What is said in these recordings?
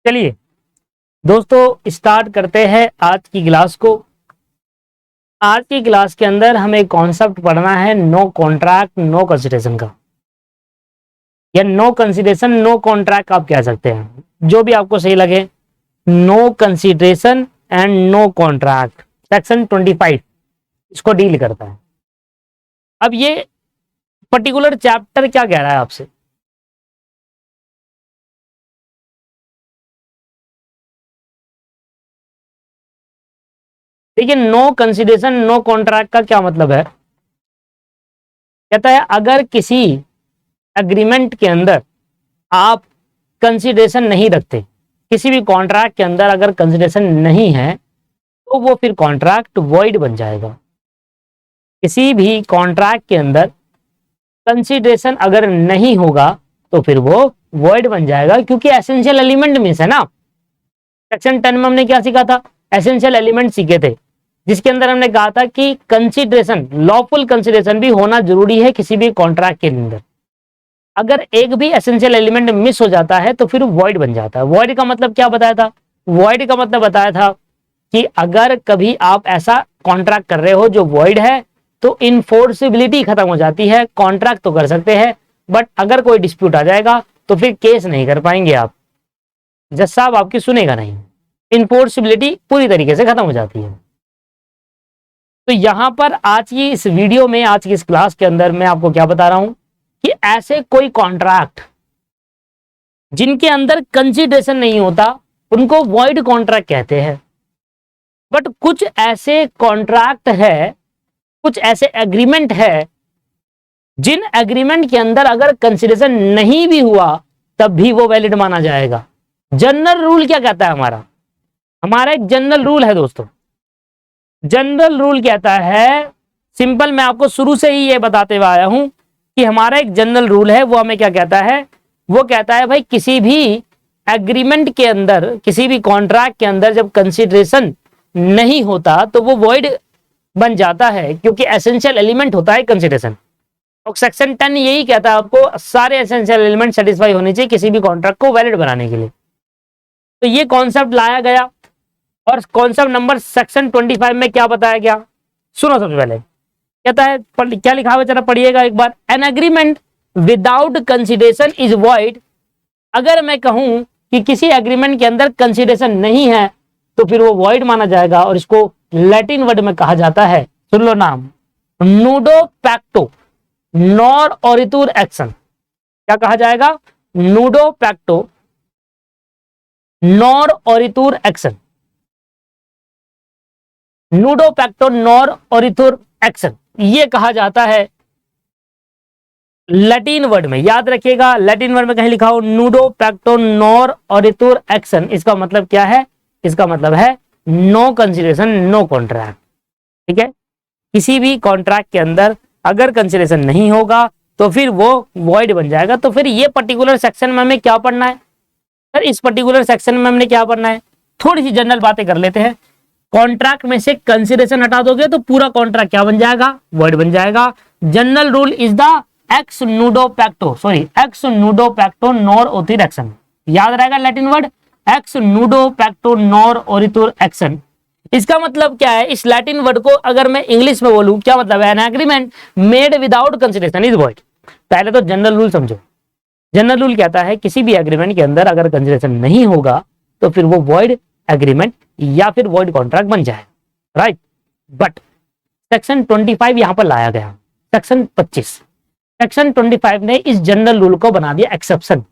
चलिए दोस्तों स्टार्ट करते हैं आज की क्लास को। आज की क्लास के अंदर हमें कॉन्सेप्ट पढ़ना है नो कॉन्ट्रैक्ट नो कंसिडरेशन का, या नो कंसिडरेशन नो कॉन्ट्रैक्ट आप कह सकते हैं, जो भी आपको सही लगे। No consideration and no contract section 25 इसको डील करता है। अब ये पर्टिकुलर चैप्टर क्या कह रहा है आपसे? देखिए, नो कंसिडरेशन नो कॉन्ट्रैक्ट का क्या मतलब है। कहता है अगर किसी एग्रीमेंट के अंदर आप कंसिडरेशन नहीं रखते, किसी भी कॉन्ट्रैक्ट के अंदर अगर कंसिडरेशन नहीं है तो वो फिर कॉन्ट्रैक्ट वॉइड बन जाएगा। किसी भी कॉन्ट्रैक्ट के अंदर कंसिडरेशन अगर नहीं होगा तो फिर वो वॉइड बन जाएगा, क्योंकि एसेंशियल एलिमेंट मिस है ना। सेक्शन 10 में हमने क्या सीखा था? एसेंशियल एलिमेंट सीखे थे, जिसके अंदर हमने कहा था कि कंसिडरेशन, लॉफुल कंसिडरेशन भी होना जरूरी है किसी भी कॉन्ट्रैक्ट के अंदर। अगर एक भी एसेंशियल एलिमेंट मिस हो जाता है तो फिर वॉइड बन जाता है। वॉइड का मतलब क्या बताया था? वॉइड का मतलब बताया था कि अगर कभी आप ऐसा कॉन्ट्रैक्ट कर रहे हो जो वॉइड है तो इनफोर्सिबिलिटी खत्म हो जाती है। कॉन्ट्रैक्ट तो कर सकते हैं बट अगर कोई डिस्प्यूट आ जाएगा तो फिर केस नहीं कर पाएंगे आप, जज साहब आपकी सुनेगा नहीं, इनफोर्सिबिलिटी पूरी तरीके से खत्म हो जाती है। तो यहां पर आज की इस वीडियो में, आज की इस क्लास के अंदर मैं आपको क्या बता रहा हूं कि ऐसे कोई कॉन्ट्रैक्ट जिनके अंदर कंसिडरेशन नहीं होता उनको वॉइड कॉन्ट्रैक्ट कहते हैं। बट कुछ ऐसे कॉन्ट्रैक्ट है, कुछ ऐसे एग्रीमेंट है जिन एग्रीमेंट के अंदर अगर कंसिडरेशन नहीं भी हुआ तब भी वो वैलिड माना जाएगा। जनरल रूल क्या कहता है हमारा एक जनरल रूल है दोस्तों। जनरल रूल कहता है, सिंपल मैं आपको शुरू से ही ये बताते हुए आया हूं कि हमारा एक जनरल रूल है। वो हमें क्या कहता है? वो कहता है भाई किसी भी एग्रीमेंट के अंदर, किसी भी कॉन्ट्रैक्ट के अंदर जब कंसिडरेशन नहीं होता तो वो वॉइड बन जाता है, क्योंकि एसेंशियल एलिमेंट होता है कंसिडरेशन। और सेक्शन 10 यही कहता है आपको सारे एसेंशियल एलिमेंट सेटिस्फाई होने चाहिए किसी भी कॉन्ट्रैक्ट को वैलिड बनाने के लिए। तो ये कॉन्सेप्ट लाया गया। और कॉन्सेप्ट नंबर सेक्शन 25 में क्या बताया गया, सुनो। सबसे पहले कहता है, क्या लिखा हुआ जरा पढ़िएगा एक बार। An agreement without consideration is void. अगर मैं कहूं कि किसी एग्रीमेंट के अंदर कंसिडरेशन नहीं है तो फिर वो वॉइड माना जाएगा, और इसको लैटिन वर्ड में कहा जाता है, सुन लो नाम, नूडो पैक्टो नॉर ओरितुर एक्शन। क्या कहा जाएगा? नूडो pacto nor oritur action. नूडो pacto nor oritur action ये कहा जाता है लैटिन वर्ड में। याद रखिएगा, लैटिन वर्ड में कहीं लिखा हो नूडो पैक्टो नॉर ओरितुर एक्शन। इसका मतलब क्या है? इसका मतलब है नो कंसिडरेशन नो कॉन्ट्रैक्ट। ठीक है, किसी भी कॉन्ट्रैक्ट के अंदर अगर कंसिडरेशन नहीं होगा तो फिर वो वॉइड बन जाएगा। तो फिर ये पर्टिकुलर सेक्शन में हमें क्या पढ़ना है सर? इस पर्टिकुलर सेक्शन में हमने क्या पढ़ना है? थोड़ी सी जनरल बातें कर लेते हैं। कॉन्ट्रैक्ट में से कंसिडरेशन हटा दोगे तो पूरा कॉन्ट्रैक्ट क्या बन जाएगा? वॉइड बन जाएगा। General rule is the ex nudo pacto nor oritur action. याद रहेगा Latin word ex nudo pacto nor oritur action. इसका मतलब क्या है? इस लैटिन वर्ड को अगर मैं इंग्लिश में बोलूं, क्या मतलब है? N agreement made without consideration is void. पहले तो जनरल रूल समझो। जनरल रूल कहता है किसी भी एग्रीमेंट के अंदर अगर कंसिडरेशन नहीं होगा तो फिर वो वॉइड एग्रीमेंट या फिर वॉइड कॉन्ट्रैक्ट बन जाए, राइट। बट सेक्शन 25 यहां पर लाया गया, सेक्शन 25। सेक्शन 25 ने इस जनरल रूल को बना दिया एक्सेप्शन।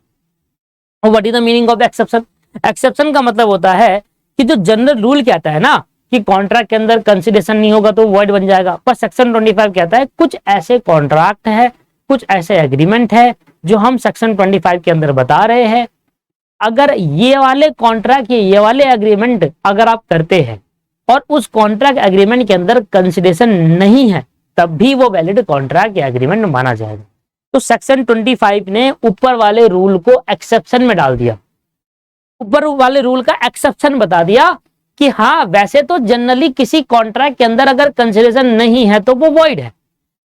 और what is the meaning of exception? Exception का मतलब होता है कि जो जनरल रूल कहता है ना कि कॉन्ट्रैक्ट के अंदर कंसिडरेशन नहीं होगा तो वॉइड बन जाएगा, पर सेक्शन 25 कहता है कुछ ऐसे कॉन्ट्रैक्ट है, कुछ ऐसे एग्रीमेंट है जो हम सेक्शन 25 के अंदर बता रहे हैं, अगर ये वाले कॉन्ट्रैक्ट, ये वाले एग्रीमेंट अगर आप करते हैं और उस कॉन्ट्रैक्ट एग्रीमेंट के अंदर कंसिडरेशन नहीं है तब भी वो वैलिड कॉन्ट्रैक्ट या एग्रीमेंट माना जाएगा। तो सेक्शन 25 ने ऊपर वाले रूल को एक्सेप्शन में डाल दिया, ऊपर वाले रूल का एक्सेप्शन बता दिया कि हाँ वैसे तो जनरली किसी कॉन्ट्रैक्ट के अंदर अगर कंसिडरेशन नहीं है तो वो वॉइड है,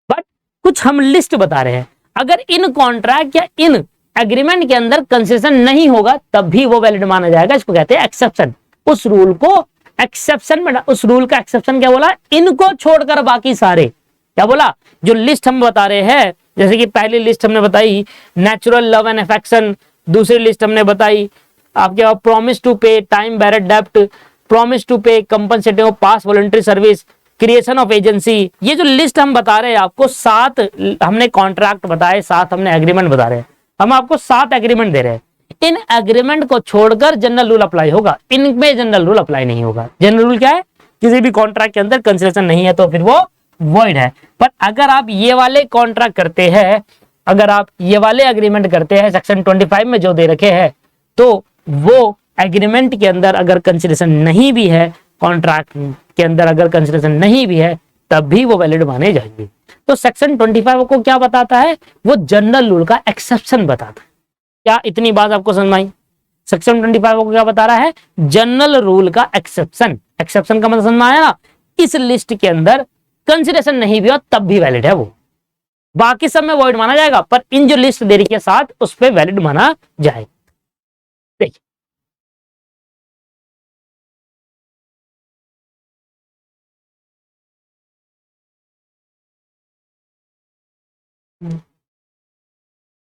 बट कुछ हम लिस्ट बता रहे हैं। अगर इन कॉन्ट्रैक्ट या इन एग्रीमेंट के अंदर कंसेशन नहीं होगा तब भी वो वैलिड माना जाएगा। इसको कहते हैं एक्सेप्शन। उस रूल को एक्सेप्शन में, उस रूल का एक्सेप्शन क्या बोला, इनको छोड़कर बाकी सारे, क्या बोला, जो लिस्ट हम बता रहे हैं, जैसे कि पहली लिस्ट हमने बताई नेचुरल लव एंड अफेक्शन, दूसरी लिस्ट हमने बताई आपके प्रॉमिस टू पे, time बैरेड dept, promise to pay, compensating of pass voluntary service, creation of agency, ये जो लिस्ट हम बता रहे हैं आपको, 7 हमने कॉन्ट्रैक्ट बताए, 7 हमने एग्रीमेंट बता रहे हैं, हम आपको 7 एग्रीमेंट दे रहे हैं। इन एग्रीमेंट को छोड़कर जनरल रूल अप्लाई होगा, इनमें जनरल रूल अप्लाई नहीं होगा। जनरल रूल क्या है, किसी भी कॉन्ट्रैक्ट के अंदर कंसेशन नहीं है तो फिर वो वॉइड है। पर अगर आप ये वाले कॉन्ट्रैक्ट करते हैं, अगर आप ये वाले एग्रीमेंट करते हैं सेक्शन 25 में जो दे रखे हैं, तो वो एग्रीमेंट के अंदर अगर कंसिडरेशन नहीं भी है, कॉन्ट्रैक्ट के अंदर अगर कंसिडरेशन नहीं भी है, तब भी वो वैलिड माने जाएंगे। तो सेक्शन 25 को क्या बताता है, वो जनरल रूल का एक्सेप्शन बताता है। क्या इतनी बात आपको समझ में आई? सेक्शन 25 को क्या बता रहा है, जनरल रूल का एक्सेप्शन। एक्सेप्शन का मतलब समझ में आया ना, इस लिस्ट के अंदर कंसिडरेशन नहीं भी हो तब भी वैलिड है वो, बाकी सब में वॉइड माना जाएगा, पर इन जो लिस्ट दे रही है 7 उस पर वैलिड माना जाएगा। देखिए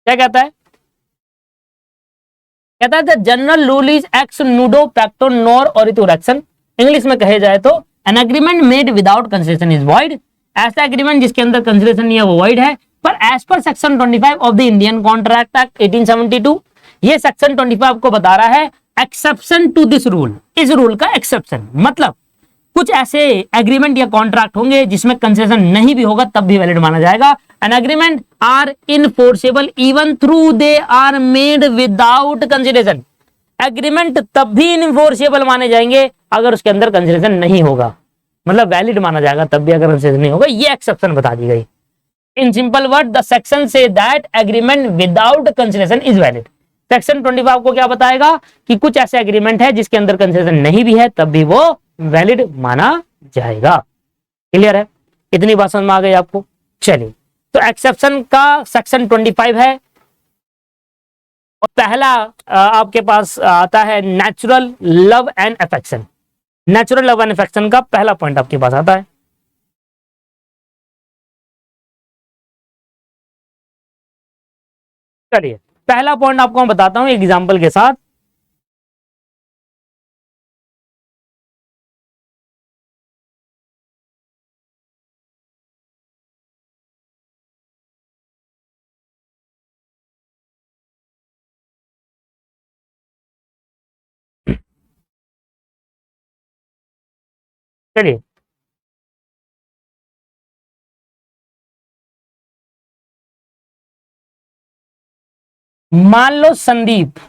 क्या कहता है, कहता है general rule is ex nudo pacto nor और इथोरेक्शन। इंग्लिश में कहे जाए तो an agreement made without consideration is void. ऐसा एग्रीमेंट जिसके अंदर कंसिडरेशन नहीं है वो वॉइड है। पर as per section 25 of the Indian Contract Act 1872, ये सेक्शन 25 को बता रहा है एक्सेप्शन टू दिस रूल, इस रूल का एक्सेप्शन मतलब कुछ ऐसे एग्रीमेंट या कॉन्ट्रैक्ट होंगे जिसमें कंसेशन नहीं भी होगा तब भी वैलिड माना जाएगा। An agreement are enforceable even through they are made without consideration. Agreement तब भी इनफोर्सेबल माने जाएंगे अगर उसके अंदर कंसिडरेशन नहीं होगा, मतलब वैलिड माना जाएगा तब भी अगर कंसिडरेशन नहीं होगा। ये एक्सेप्शन बता दी गई। In simple word the section say that agreement without consideration is valid. Section 25 को क्या बताएगा कि कुछ ऐसे एग्रीमेंट है जिसके अंदर कंसिडरेशन नहीं भी है तब भी वो वैलिड माना जाएगा। क्लियर है? इतनी बात समझ में आ गई आपको? चलिए, तो एक्सेप्शन का सेक्शन 25 है और पहला आपके पास आता है natural love and affection. Natural love and affection का पहला पॉइंट आपके पास आता है। चलिए, पहला पॉइंट आपको मैं बताता हूं एग्जांपल के साथ। चलिए, मान लो संदीप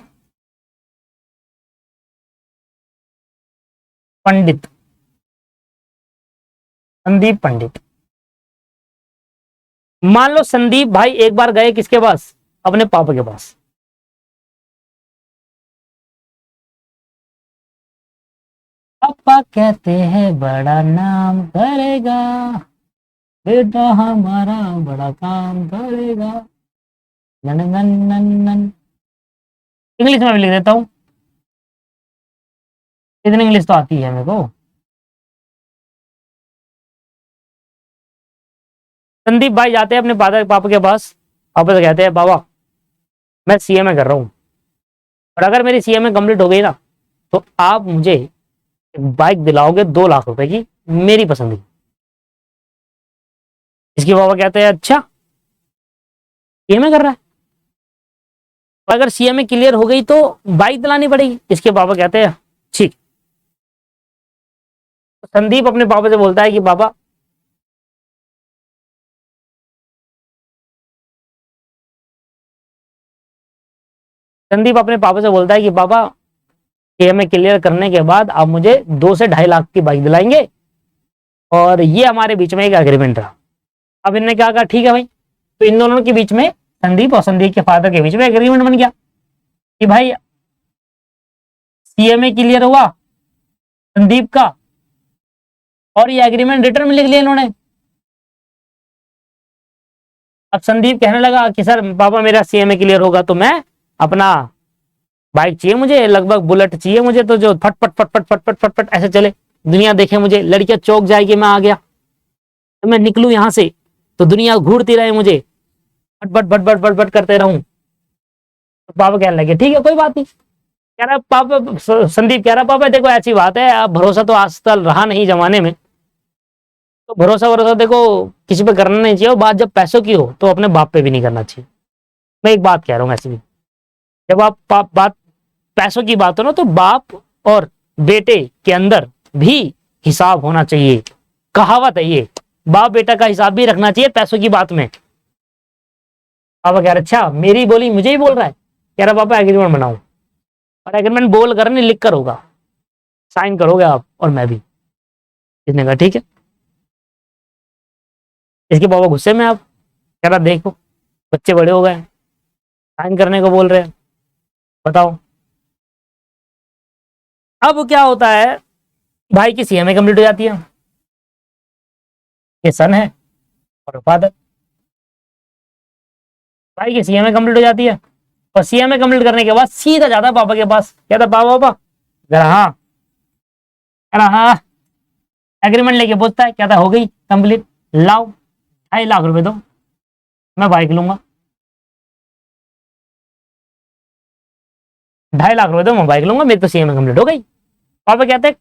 पंडित, संदीप पंडित, मान लो संदीप भाई एक बार गए किसके पास, अपने पापा के पास। पापा कहते हैं बड़ा नाम करेगा, बेटा हमारा बड़ा काम करेगा, नन नन नन नन। इंग्लिश में भी लिख देता हूं, इतनी इंग्लिश तो आती है मेरे को। संदीप भाई जाते हैं अपने पापा के पास, पापा से कहते हैं बाबा मैं सीएमए कर रहा हूं और अगर मेरी सीएमए कंप्लीट हो गई ना तो आप मुझे बाइक दिलाओगे 2 लाख रुपए की, मेरी पसंद की। इसके पापा कहते हैं अच्छा सीएमए कर रहा है, अगर सीएमए क्लियर हो गई तो बाइक दिलानी पड़ेगी। इसके पापा कहते हैं ठीक। संदीप अपने पापा से बोलता है कि पापा संदीप अपने पापा से बोलता है कि पापा सीएमए क्लियर करने के बाद आप मुझे 2 से 2.5 लाख की बाइक दिलाएंगे और ये हमारे बीच में एक एग्रीमेंट रहा। अब इनने क्या कहा ठीक है भाई, तो इन दोनों के बीच में, संदीप और संदीप के फादर के बीच में एग्रीमेंट बन गया कि भाई सीएमए क्लियर हुआ संदीप का और ये एग्रीमेंट रिटर्न में लिख लिया इन्होंने। अब संदीप कहने लगा कि सर पापा मेरा सीएमए क्लियर होगा तो मैं अपना बाइक चाहिए, मुझे लगभग बुलेट चाहिए मुझे, तो जो फटफट फटफट फटफट फटफट ऐसे चले, दुनिया देखे मुझे, लड़कियां चौक जाएगी, मैं आ गया, तो मैं निकलूं यहां से तो दुनिया घूरती रहे मुझे, फटफट फटफट फटफट करते रहूं। तो पापा कहने लगे ठीक है कोई बात नहीं। कह रहा पापा, संदीप कह रहा पापा देखो ऐसी बात है, अब भरोसा तो आजकल रहा नहीं जमाने में, तो भरोसा भरोसा देखो किसी पे करना नहीं चाहिए, और बात जब पैसों की हो तो अपने बाप पे भी नहीं करना चाहिए। मैं एक बात कह रहा हूँ ऐसी भी, जब आप बात पैसों की बात हो ना, तो बाप और बेटे के अंदर भी हिसाब होना चाहिए। कहावत है ये, बाप बेटा का हिसाब भी रखना चाहिए पैसों की बात में। पापा कह रहे अच्छा मेरी बोली मुझे ही बोल रहा है। कह रहा पापा एग्रीमेंट बनाओ, और एग्रीमेंट बोल कर नहीं लिख कर होगा, साइन करोगे आप और मैं भी। इसने कहा ठीक है। इसके पापा गुस्से में, आप कह रहा देखो बच्चे बड़े हो गए, साइन करने को बोल रहे हैं, बताओ। अब क्या होता है, भाई की सीएमए कंप्लीट हो जाती है, ये सन है और फादर। भाई की सीएमए कंप्लीट हो जाती है, और सीएमए कंप्लीट करने के बाद सीधा जाता है पापा के पास, कहता पापा पापा जरा हाँ, कहना हाँ, एग्रीमेंट लेके पूछता है, कहता हो गई कंप्लीट, लाओ 2.5 लाख रुपए दो, मैं बाइक लूंगा। 2.5 लाख रुपए दो, मैं बाइक लूंगा, मेरी तो सीएमए कंप्लीट हो गई। पापा कहते हैं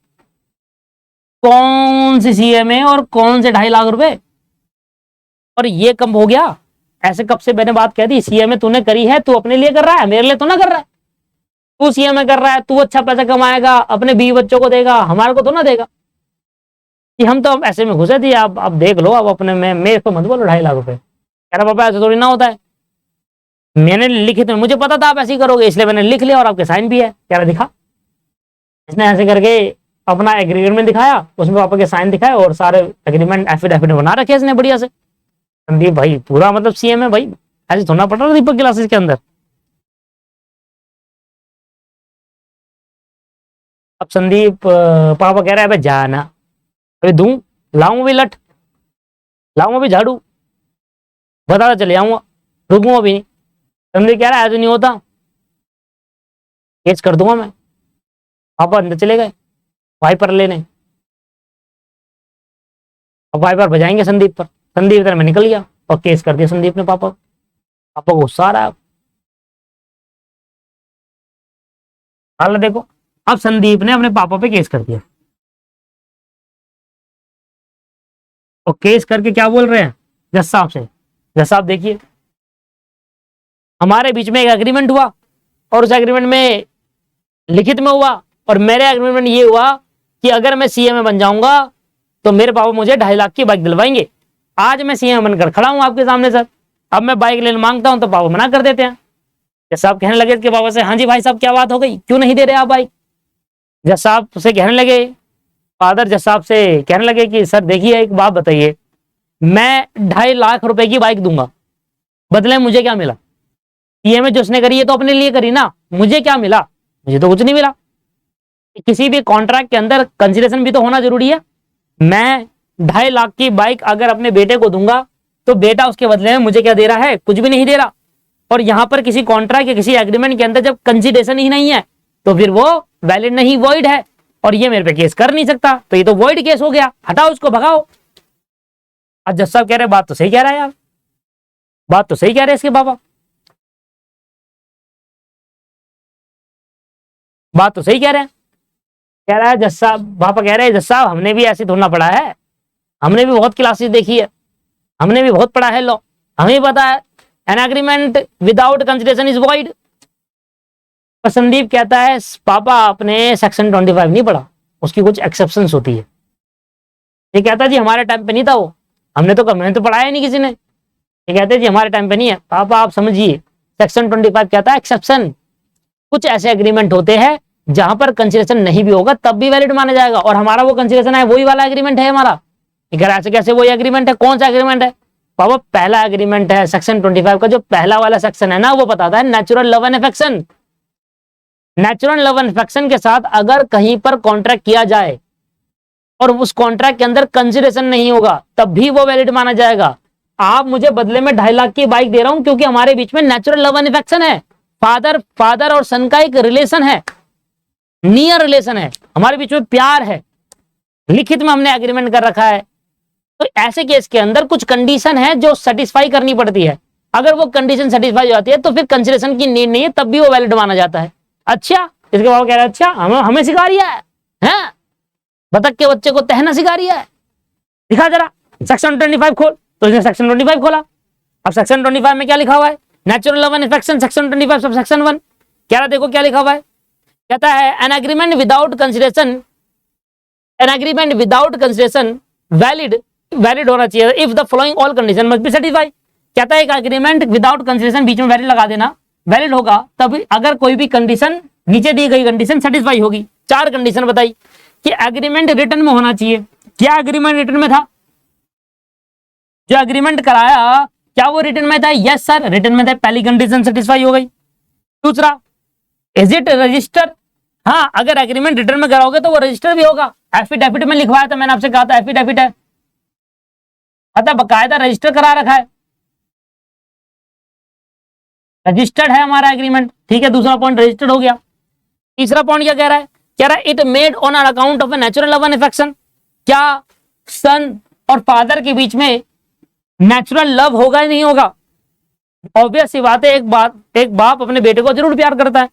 कौन सी सीएमए और कौन से 2.5 लाख रुपए, और ये कब हो गया, ऐसे कब से मैंने बात कह दी, सीएमए तूने करी है, तू अपने लिए कर रहा है, मेरे लिए तो ना कर रहा है। तू सीएमए कर रहा है, तू अच्छा पैसा कमाएगा, अपने बीवी बच्चों को देगा, हमारे को तो ना देगा। कि हम तो ऐसे में घुसे थे, आप देख लो, आप अपने में मेरे को मत बोलो 2.5 लाख रुपए। कह रहा पापा ऐसे थोड़ी ना होता है, मैंने लिखी तो मुझे पता था आप ऐसे ही करोगे, इसलिए मैंने लिख लिया, और आपके साइन भी है। कह रहा दिखा। इसने ऐसे करके अपना एग्रीमेंट दिखाया, उसमें पापा के साइन दिखाए, और सारे एग्रीमेंट एफिडेविट बना रखे इसने बढ़िया से। संदीप भाई पूरा मतलब सीएम है भाई, ऐसे थोड़ा पड़ रहा दीपक क्लासेस के अंदर। अब संदीप पापा कह रहा है भाई जाना, अभी दूं, लाऊं भी लठ, लाऊं भी झाड़ू, बताता चले जाऊंगा, रुकूंगा भी नहीं। संदीप कह रहा है ऐसे नहीं होता, केस कर दूंगा मैं। पापा अंदर चले गए वाइपर लेने, अब वाइपर बजाएंगे संदीप पर, संदीप इधर में निकल गया और केस कर दिया संदीप ने पापा। पापा को गुस्सा आ रहा है। हाल देखो, अब संदीप ने अपने पापा पे केस कर दिया, और केस करके क्या बोल रहे हैं जज साहब से, जज साहब देखिए हमारे बीच में एक एग्रीमेंट हुआ, और उस एग्रीमेंट में लिखित में हुआ, और मेरे एग्रीमेंट में ये हुआ कि अगर मैं सीएम बन जाऊंगा तो मेरे पापा मुझे 2.5 लाख की बाइक दिलवाएंगे। आज मैं सीएम बनकर खड़ा हूं आपके सामने सर, अब मैं बाइक लेने मांगता हूं तो पापा मना कर देते हैं। जज साहब कहने लगे कि पापा से, हाँ जी भाई साहब क्या बात हो गई, क्यों नहीं दे रहे आप बाइक। जज साहब से कहने लगे, फादर जज साहब से कहने लगे कि सर देखिए एक बात बताइए, मैं 2.5 लाख रुपए की बाइक दूंगा, बदले मुझे क्या मिला। सीएमए जो उसने करी है तो अपने लिए करी ना, मुझे क्या मिला, मुझे तो कुछ नहीं मिला। किसी भी कॉन्ट्रैक्ट के अंदर कंसीडरेशन भी तो होना जरूरी है। मैं 2.5 लाख की बाइक अगर अपने बेटे को दूंगा तो बेटा उसके बदले में मुझे क्या दे रहा है, कुछ भी नहीं दे रहा। और यहां पर किसी कॉन्ट्रैक्ट या किसी एग्रीमेंट के अंदर जब कंसीडरेशन ही नहीं है तो फिर वो वैलिड नहीं, वॉइड है, और ये मेरे पे केस कर नहीं सकता, तो ये तो वॉइड केस हो गया, हटाओ उसको, भगाओ। आज जज साहब कह रहे बात तो सही कह रहा है यार, बात तो सही कह रहे हैं इसके बाबा, बात तो सही कह रहे हैं। कह रहा है जज साहब, पापा कह रहे हैं जज साहब हमने भी ऐसे थोड़ा पढ़ा है, हमने भी बहुत क्लासेस देखी है, हमने भी बहुत पढ़ा है लॉ, हमें पता है N agreement without consideration is void. पर संदीप कहता है पापा आपने सेक्शन 25 नहीं पढ़ा, उसकी कुछ एक्सेप्शंस होती है। ये कहता है जी हमारे टाइम पे नहीं था वो, हमने तो पढ़ाया नहीं किसी ने। ये कहते हैं जी हमारे टाइम पे नहीं है। पापा आप समझिए, सेक्शन 25 कहता है एक्सेप्शन, कुछ ऐसे एग्रीमेंट होते हैं जहां पर कंसिडरेशन नहीं भी होगा तब भी वैलिड माना जाएगा, और हमारा वो कंसिडरेशन है, वही वाला एग्रीमेंट है हमारा। अगर ऐसे कैसे वही एग्रीमेंट है, कौन सा एग्रीमेंट है। पापा पहला एग्रीमेंट है सेक्शन 25 का, जो पहला वाला सेक्शन है ना, वो बताता है natural love and affection. Natural love and affection के साथ अगर कहीं पर कॉन्ट्रैक्ट किया जाए और उस कॉन्ट्रैक्ट के अंदर कंसिडरेशन नहीं होगा तब भी वो वैलिड माना जाएगा। आप मुझे बदले में 2.5 लाख की बाइक दे रहा हूं क्योंकि हमारे बीच में नेचुरल लव एंड अफेक्शन है, फादर और सन का एक रिलेशन है, नियर रिलेशन है, हमारे बीच में प्यार है, लिखित में हमने एग्रीमेंट कर रखा है। तो ऐसे केस के अंदर कुछ कंडीशन है जो सेटिस्फाई करनी पड़ती है। अगर वो कंडीशन सेटिस्फाई हो जाती है तो फिर कंसिडरेशन की नीड नहीं है, तब भी वो वैलिड माना जाता है। अच्छा, इसके बाद कह रहा है अच्छा हमें सिखा रिया है? बतख के बच्चे को तहना सिखा रिया है? दिखा जरा सेक्शन 25 खोल। तो इसने सेक्शन 25 खोला। अब सेक्शन 25 में क्या लिखा हुआ है? Natural love and affection, section 25 sub section 1 कह रहा, देखो क्या लिखा हुआ है। कहता है N agreement without consideration valid होना चाहिए if the following all condition must be satisfy. कहता है एक एग्रीमेंट विदाउट कंसिडरेशन, बीच में वैलिड लगा देना, वैलिड होगा तब अगर कोई भी कंडीशन, नीचे दी गई कंडीशन सेटिस्फाई होगी। 4 कंडीशन बताई कि एग्रीमेंट रिटर्न में होना चाहिए। क्या एग्रीमेंट रिटर्न में था? जो एग्रीमेंट कराया क्या वो रिटर्न में था? यस सर, रिटर्न में था, पहली कंडीशन सेटिस्फाई हो गई। दूसरा, इज इट रजिस्टर? हाँ, अगर एग्रीमेंट रिटर्न में कराओगे तो वो रजिस्टर भी होगा। एफिडेविट में लिखवाया था, मैंने आपसे कहा था एफिडेविट है, अतः बकायदा रजिस्टर करा रखा है, रजिस्टर्ड है हमारा एग्रीमेंट। ठीक है, दूसरा पॉइंट रजिस्टर्ड हो गया। तीसरा पॉइंट क्या कह रहा है? कह रहा है it made on account of a natural love and affection. क्या सन और फादर के बीच में नेचुरल लव होगा या नहीं होगा? ऑब्वियस सी बात है, एक बाप अपने बेटे को जरूर प्यार करता है,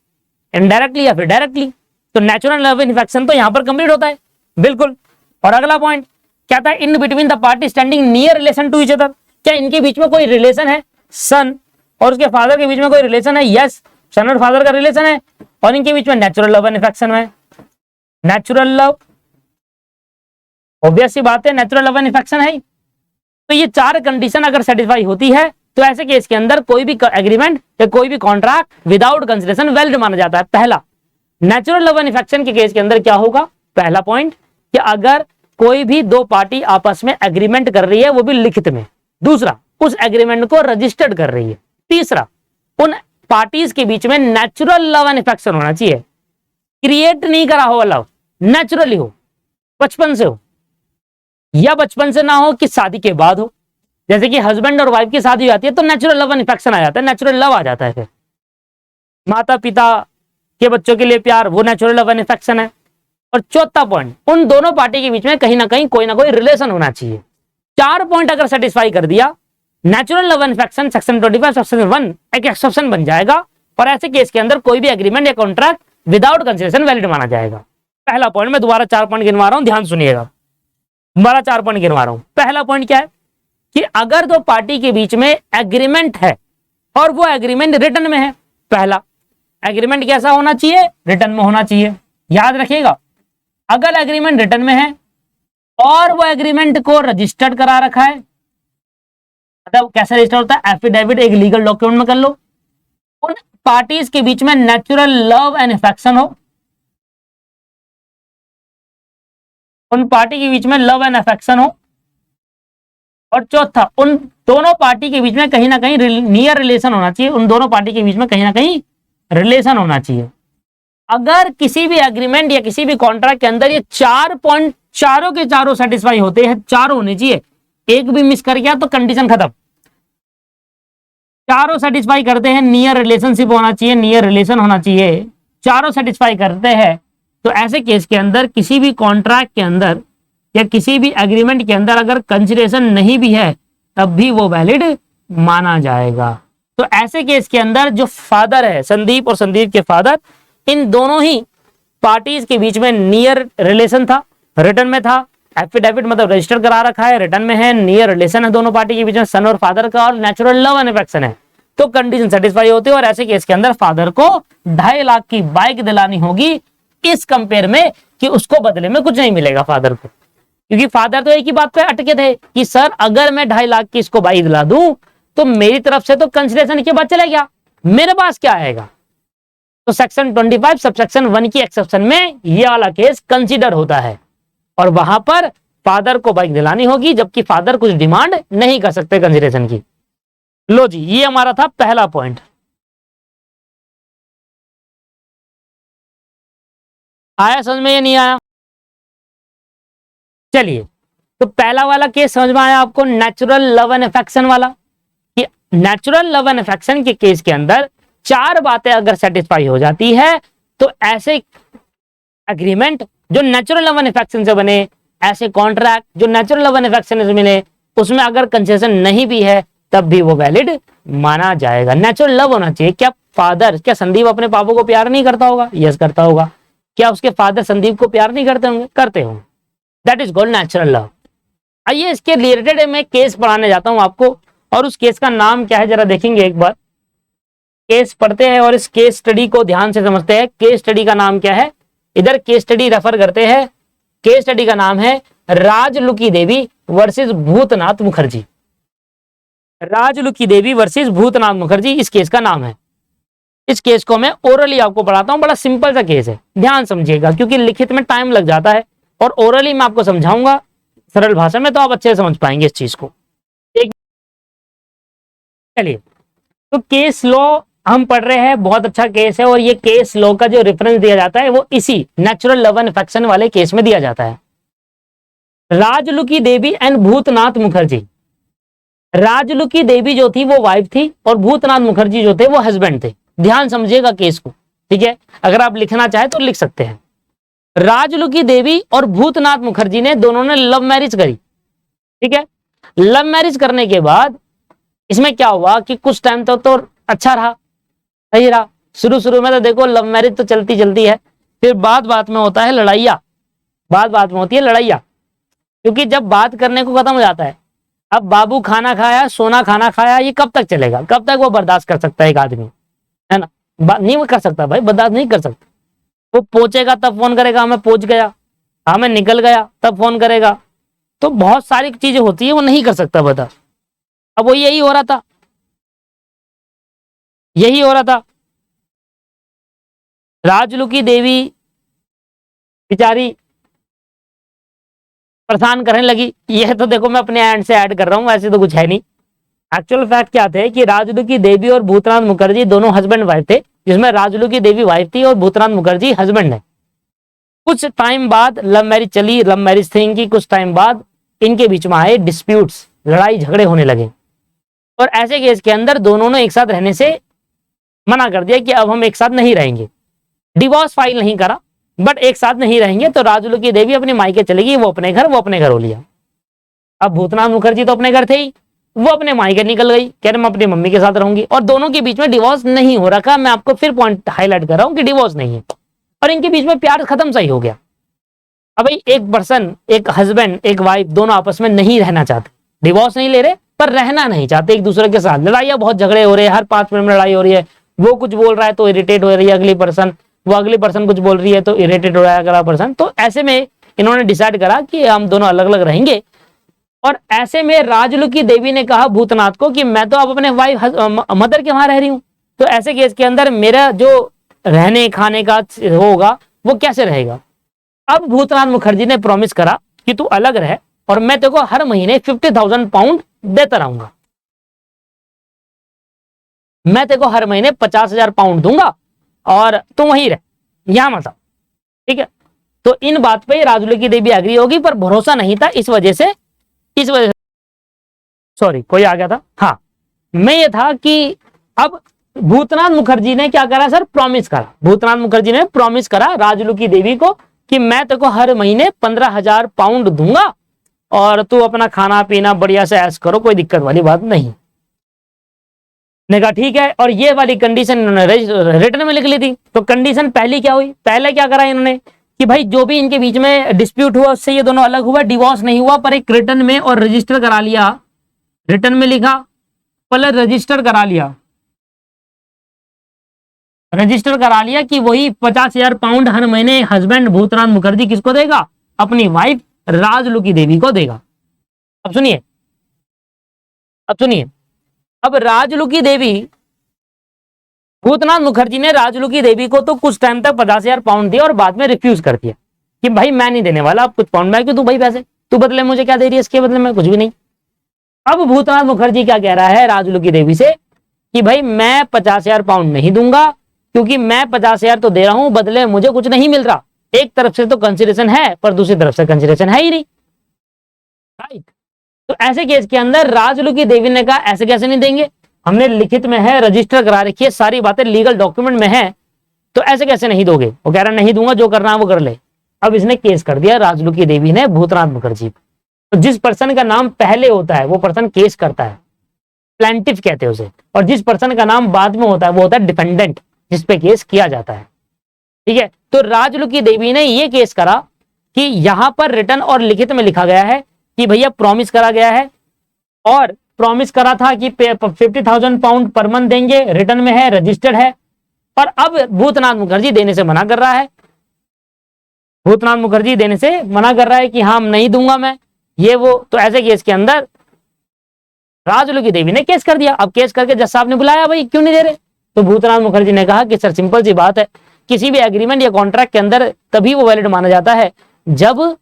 इनडायरेक्टली या फिर डायरेक्टली, तो नेचुरल लव एंड अफेक्शन तो यहां पर कंप्लीट होता है, बिल्कुल। और अगला पॉइंट क्या था? In between the party standing near relation to each other. क्या इनके बीच में कोई रिलेशन है? सन और उसके फादर के बीच में कोई रिलेशन है? यस, सन और फादर का रिलेशन है, और इनके बीच में नेचुरल लव एंड अफेक्शन है। नेचुरल लव, ऑब्वियस सी बात है, नेचुरल लव एंड अफेक्शन है। तो ये 4 कंडीशन अगर सेटिस्फाई होती है तो ऐसे केस के अंदर कोई भी एग्रीमेंट या कोई भी कॉन्ट्रैक्ट विदाउट कंसिडरेशन वैलिड माना जाता है। पहला, नेचुरल लव एंड अफेक्शन के केस के अंदर क्या होगा? पहला पॉइंट कि अगर कोई भी 2 पार्टी आपस में एग्रीमेंट कर रही है, वो भी लिखित में। दूसरा, उस एग्रीमेंट को रजिस्टर्ड कर रही है। तीसरा, उन पार्टीज के बीच में नेचुरल लव एंड अफेक्शन होना चाहिए, क्रिएट नहीं करा हो लव, नेचुरली हो, बचपन से हो, या बचपन से ना हो कि शादी के बाद हो। जैसे कि हस्बैंड और वाइफ की शादी हो जाती है तो नेचुरल लव एंड अफेक्शन आ जाता है, नेचुरल लव आ जाता है। फिर माता पिता के बच्चों के लिए प्यार, वो नेचुरल लव एंड अफेक्शन है। और चौथा पॉइंट, उन दोनों पार्टी के बीच में कहीं ना कहीं कोई ना कोई रिलेशन होना चाहिए। 4 पॉइंट अगर सेटिस्फाई कर दिया, natural love and affection section 25 section 1 एक एक्सेप्शन बन जाएगा, और ऐसे केस के अंदर कोई भी एग्रीमेंट या कॉन्ट्रैक्ट विदाउट कंसिडरेशन वैलिड माना जाएगा। पहला पॉइंट, मैं दोबारा 4 पॉइंट गिनवा रहा हूं, ध्यान सुनिएगा। दोबारा 4 पॉइंट गिनवा रहा हूं। पहला पॉइंट क्या है कि अगर 2 पार्टी के बीच में एग्रीमेंट है और वो एग्रीमेंट रिटर्न में है, पहला एग्रीमेंट कैसा होना चाहिए? रिटर्न में होना चाहिए। याद रखिएगा, अगर एग्रीमेंट रिटर्न में है और वो एग्रीमेंट को रजिस्टर्ड करा रखा है, मतलब कैसे रजिस्टर होता है? एफिडेविट, एक लीगल डॉक्यूमेंट में कर लो। उन पार्टीज के बीच में नेचुरल लव एंड अफेक्शन हो, उन पार्टी के बीच में लव एंड अफेक्शन हो। और चौथा, उन दोनों पार्टी के बीच में कहीं ना कहीं नियर रिलेशन होना चाहिए, उन दोनों पार्टी के बीच में कहीं ना कहीं रिलेशन होना चाहिए। अगर किसी भी एग्रीमेंट या किसी भी कॉन्ट्रैक्ट के अंदर ये 4 पॉइंट चारों के चारों सेटिस्फाई होते हैं, चारों होने चाहिए, एक भी मिस कर गया तो कंडीशन खत्म। चारों सेटिस्फाई करते हैं, नियर रिलेशनशिप होना चाहिए, नियर रिलेशन होना चाहिए, चारों सेटिस्फाई करते हैं, तो ऐसे केस के अंदर किसी भी कॉन्ट्रैक्ट के अंदर या किसी भी एग्रीमेंट के अंदर अगर कंसिडरेशन नहीं भी है तब भी वो वैलिड माना जाएगा। तो ऐसे केस के अंदर जो फादर है, संदीप और संदीप के फादर, इन दोनों ही पार्टीज के बीच में नियर रिलेशन था, रिटर्न में था, एफिडेविट मतलब रजिस्टर करा रखा है, रिटर्न में है, नियर रिलेशन है दोनों पार्टी के बीच में, सन और फादर का, और नेचुरल लव एंड अफेक्शन है, तो कंडीशन सेटिस्फाई होती है। और ऐसे केस के अंदर फादर को 2.5 लाख की बाइक दिलानी होगी, इस कंपेयर में कि उसको बदले में कुछ नहीं मिलेगा फादर को। क्योंकि फादर तो एक ही बात पे अटके थे कि सर अगर मैं 2.5 लाख की इसको बाइक दिला दूं तो मेरी तरफ से तो कंसिडरेशन के बाद चले गया, मेरे पास क्या आएगा? तो सेक्शन 25 सबसेक्शन 1 की एक्सेप्शन में यह वाला केस कंसीडर होता है, और वहां पर फादर को बाइक दिलानी होगी, जबकि फादर कुछ डिमांड नहीं कर सकते कंसिडरेशन की। लो जी, ये हमारा था पहला पॉइंट। आया समझ में? ये नहीं आया? चलिए तो पहला वाला केस समझ में आया आपको, नेचुरल लव एंड अफेक्शन वाला, कि नेचुरल लव एंड अफेक्शन के केस के अंदर 4 बातें अगर सेटिस्फाई हो जाती है तो ऐसे एग्रीमेंट जो नेचुरल लव एंड अफेक्शन से बने, ऐसे कॉन्ट्रैक्ट जो नेचुरल लव एंड अफेक्शन से मिले, उसमें अगर कंसेशन नहीं भी है तब भी वो वैलिड माना जाएगा। नेचुरल लव होना चाहिए। क्या फादर, क्या संदीप अपने पापा को प्यार नहीं करता होगा? यस करता होगा। क्या उसके फादर संदीप को प्यार नहीं करते होंगे? करते होंगे। That is called natural love. आइए इसके रिलेटेड मैं केस पढ़ाने जाता हूं आपको, और उस केस का नाम क्या है जरा देखेंगे एक बार। केस पढ़ते हैं और इस केस स्टडी को ध्यान से समझते हैं। केस स्टडी का नाम क्या है? इधर केस स्टडी रेफर करते हैं। केस स्टडी का नाम है राजलुकी देवी वर्सेस भूतनाथ मुखर्जी। राजलुकी देवी वर्सेस भूतनाथ मुखर्जी इस केस का नाम है। इस केस को मैं ओरली आपको पढ़ाता हूं। बड़ा सिंपल सा केस है, ध्यान समझिएगा, क्योंकि लिखित में टाइम लग जाता है और ओरली मैं आपको समझाऊंगा सरल भाषा में, तो आप अच्छे से समझ पाएंगे इस चीज को। चलिए, तो केस लॉ हम पढ़ रहे हैं, बहुत अच्छा केस है, और ये केस लॉ का जो रेफरेंस दिया जाता है वो इसी नेचुरल लव एंड अफेक्शन वाले केस में दिया जाता है। राजलुकी देवी एंड भूतनाथ मुखर्जी। राजलुकी देवी जो थी वो वाइफ थी और भूतनाथ मुखर्जी जो थे वो हस्बैंड थे। ध्यान समझिएगा केस को, ठीक है? अगर आप लिखना चाहे तो लिख सकते हैं। राजलुकी देवी और भूतनाथ मुखर्जी ने दोनों ने लव मैरिज करी, ठीक है? लव मैरिज करने के बाद इसमें क्या हुआ कि कुछ टाइम तो अच्छा रहा, सही रहा। शुरू शुरू में तो देखो लव मैरिज तो चलती चलती है, फिर बात में होता है लड़ाइया। बात में होती है लड़ाइया, क्योंकि जब बात करने को खत्म हो जाता है, अब बाबू खाना खाया, सोना खाना खाया, ये कब तक चलेगा? कब तक वो बर्दाश्त कर सकता है एक आदमी, है ना? नहीं कर सकता भाई, बर्दाश्त नहीं कर सकता। वो पहुंचेगा तब फोन करेगा, मैं पहुंच गया, हाँ मैं निकल गया, तब फोन करेगा। तो बहुत सारी चीजें होती है, वो नहीं कर सकता बर्दाश्त। अब वो यही हो रहा था, यही हो रहा था। राजलुकी देवी बेचारी परेशान करने लगी। यह तो देखो मैं अपने एंड से ऐड कर रहा हूं, ऐसे तो कुछ है नहीं। एक्चुअल फैक्ट क्या थे कि राजलुकी देवी और भूतनाथ मुखर्जी दोनों हस्बैंड वाइफ थे, जिसमें राजलुकी देवी वाइफ थी और भूतनाथ मुखर्जी हस्बैंड है। कुछ टाइम बाद लव मैरिज चली, लव मैरिज थी इनकी। कुछ टाइम बाद इनके बीच में आए डिस्प्यूट्स, लड़ाई झगड़े होने लगे, और ऐसे केस के अंदर दोनों ने एक साथ रहने से मना कर दिया कि अब हम एक साथ नहीं रहेंगे। डिवोर्स फाइल नहीं करा, बट एक साथ नहीं रहेंगे। तो राजलुकी देवी अपने मायके चली गई, वो अपने घर हो लिया। अब भूतनाथ मुखर्जी तो अपने घर थे ही, वो अपने मायके निकल गई, कह रहे मैं अपनी मम्मी के साथ रहूंगी। और दोनों के बीच में डिवोर्स नहीं हो रखा। मैं आपको फिर पॉइंट हाईलाइट कर रहा हूं कि डिवोर्स नहीं है, और इनके बीच में प्यार खत्म सही हो गया। अब भाई एक पर्सन, एक हस्बैंड एक वाइफ, दोनों आपस में नहीं रहना चाहते, डिवोर्स नहीं ले रहे पर रहना नहीं चाहते एक दूसरे के साथ। लड़ाइयां बहुत झगड़े हो रहे हैं, हर 5 मिनट में लड़ाई हो रही है। वो कुछ बोल रहा है तो इरिटेट हो रही है अगली पर्सन, वो अगली पर्सन कुछ बोल रही है तो इरिटेट हो रहा है अगला पर्सन। तो ऐसे में इन्होंने डिसाइड करा कि हम दोनों अलग अलग रहेंगे। और ऐसे में राजलुकी देवी ने कहा भूतनाथ को कि मैं तो अब अपने वाइफ मदर के वहां रह रही हूं, तो ऐसे केस के अंदर मेरा जो रहने खाने का होगा वो कैसे रहेगा? अब भूतनाथ मुखर्जी ने प्रॉमिस करा कि तू अलग रह और मैं तेरे को हर महीने 50,000 पाउंड देता रहूंगा, मैं तेरे को हर महीने 50,000 पाउंड दूंगा और तू वहीं रह, यहां मत आ, ठीक है? तो इन बात पे राजलुकी देवी एग्री होगी, पर भरोसा नहीं था इस वजह से सॉरी कोई आ गया था। हाँ, मैं ये था कि अब भूतनाथ मुखर्जी ने क्या करा सर? प्रॉमिस करा। भूतनाथ मुखर्जी ने प्रॉमिस करा राजलुकी देवी को कि मैं तेरे को हर महीने 15,000 पाउंड दूंगा और तू अपना खाना पीना बढ़िया से ऐश करो, कोई दिक्कत वाली बात नहीं। ने कहा ठीक है, और ये वाली कंडीशन इन्होंने रिटर्न में लिख ली थी। तो कंडीशन पहली क्या हुई? पहले क्या करा इन्होंने कि भाई जो भी इनके बीच में डिस्प्यूट हुआ उससे ये दोनों अलग हुआ, डिवोर्स नहीं हुआ, पर एक रिटर्न में और रजिस्टर करा लिया, रिटर्न में लिखा प्लस रजिस्टर करा लिया, रजिस्टर करा लिया कि वही 50,000 पाउंड हर महीने हस्बैंड भूतनाथ मुखर्जी किसको देगा? अपनी वाइफ राजलुकी देवी को देगा। अब सुनिए, अब राजलुकी देवी, भूतनाथ मुखर्जी ने राजलुकी देवी को तो कुछ टाइम तक 50,000 पाउंड दिया और बाद में रिफ्यूज कर दिया कि भाई मैं नहीं देने वाला, अब कुछ पाउंड मैं क्यों तू भाई पैसे, तू बदले मुझे क्या दे रही है, इसके बदले में कुछ भी नहीं। अब भूतनाथ मुखर्जी क्या कह रहा है राजलुकी देवी से कि भाई मैं 50,000 पाउंड नहीं दूंगा, क्योंकि मैं 50,000 तो दे रहा हूं, बदले मुझे कुछ नहीं मिल रहा। एक तरफ से तो कंसिडरेशन है पर दूसरी तरफ से कंसिडरेशन है ही नहीं। राइट। तो ऐसे केस के अंदर राजलुकी देवी ने कहा ऐसे कैसे नहीं देंगे, हमने लिखित में है, रजिस्टर करा रखी है, सारी बातें लीगल डॉक्यूमेंट में है, तो ऐसे कैसे नहीं दोगे। वो कह रहा नहीं दूंगा, जो करना है वो कर ले। अब इसने केस कर दिया राजलुकी देवी ने भूतनाथ मुखर्जी। तो जिस पर्सन का नाम पहले होता है वो पर्सन केस करता है, प्लेंटिफ कहते हैं उसे, और जिस पर्सन का नाम बाद में होता है वो होता है डिफेंडेंट, जिसपे केस किया जाता है। ठीक है, तो राजलुकी देवी ने ये केस करा कि यहां पर रिटर्न और लिखित में लिखा गया है कि भैया प्रॉमिस करा गया है, और प्रॉमिस करा था कि 50,000 पाउंड पर मंथ देंगे, रिटर्न में है, रजिस्टर्ड है। पर अब भूतनाथ मुखर्जी देने से मना कर रहा है, भूतनाथ मुखर्जी देने से मना कर रहा है कि हाँ नहीं दूंगा मैं ये वो। तो ऐसे केस के अंदर राजलुकी देवी ने केस कर दिया। अब केस करके जज साहब ने बुलाया, भाई क्यों नहीं दे रहे। तो भूतनाथ मुखर्जी ने कहा कि सर सिंपल सी बात है, किसी भी एग्रीमेंट या कॉन्ट्रैक्ट के अंदर तभी वो वैलिड माना जाता है जब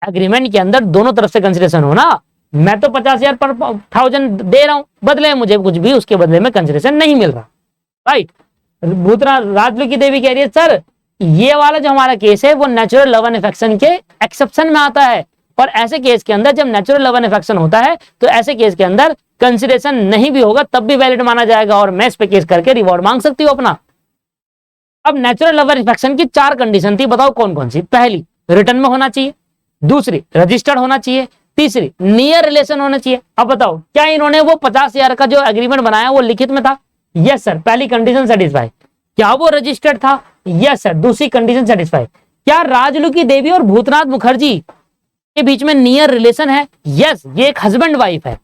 एग्रीमेंट के अंदर दोनों तरफ से कंसिडरेशन हो ना। मैं तो 50,000 पर 1000 दे रहा हूं, बदले मुझे कुछ भी उसके बदले में कंसिडरेशन नहीं मिल रहा। राइट। भूतनाथ राजलुकी देवी कह रही है सर ये वाला जो हमारा केस है वो नेचुरल लव एंड अफेक्शन के एक्सेप्शन में आता है, और ऐसे केस के अंदर जब नेचुरल लव एंड अफेक्शन होता है तो ऐसे केस के अंदर कंसिडरेशन नहीं भी होगा तब भी वैलिड माना जाएगा, और मैं इस पे केस करके रिवॉर्ड मांग सकती हूँ अपना। अब नेचुरल लव एंड अफेक्शन की 4 कंडीशन थी, बताओ कौन कौन सी। पहली, रिटर्न में होना चाहिए। दूसरी, रजिस्टर्ड होना चाहिए। तीसरी, नियर रिलेशन होना चाहिए। अब बताओ क्या इन्होंने वो 50,000 का जो एग्रीमेंट बनाया वो लिखित में था? यस सर, पहली कंडीशन सेटिस्फाई। क्या वो रजिस्टर्ड था? यस सर, दूसरी कंडीशन सेटिस्फाई। क्या राजलुकी देवी और भूतनाथ मुखर्जी के बीच में नियर रिलेशन है? यस, ये एक हस्बैंड वाइफ है,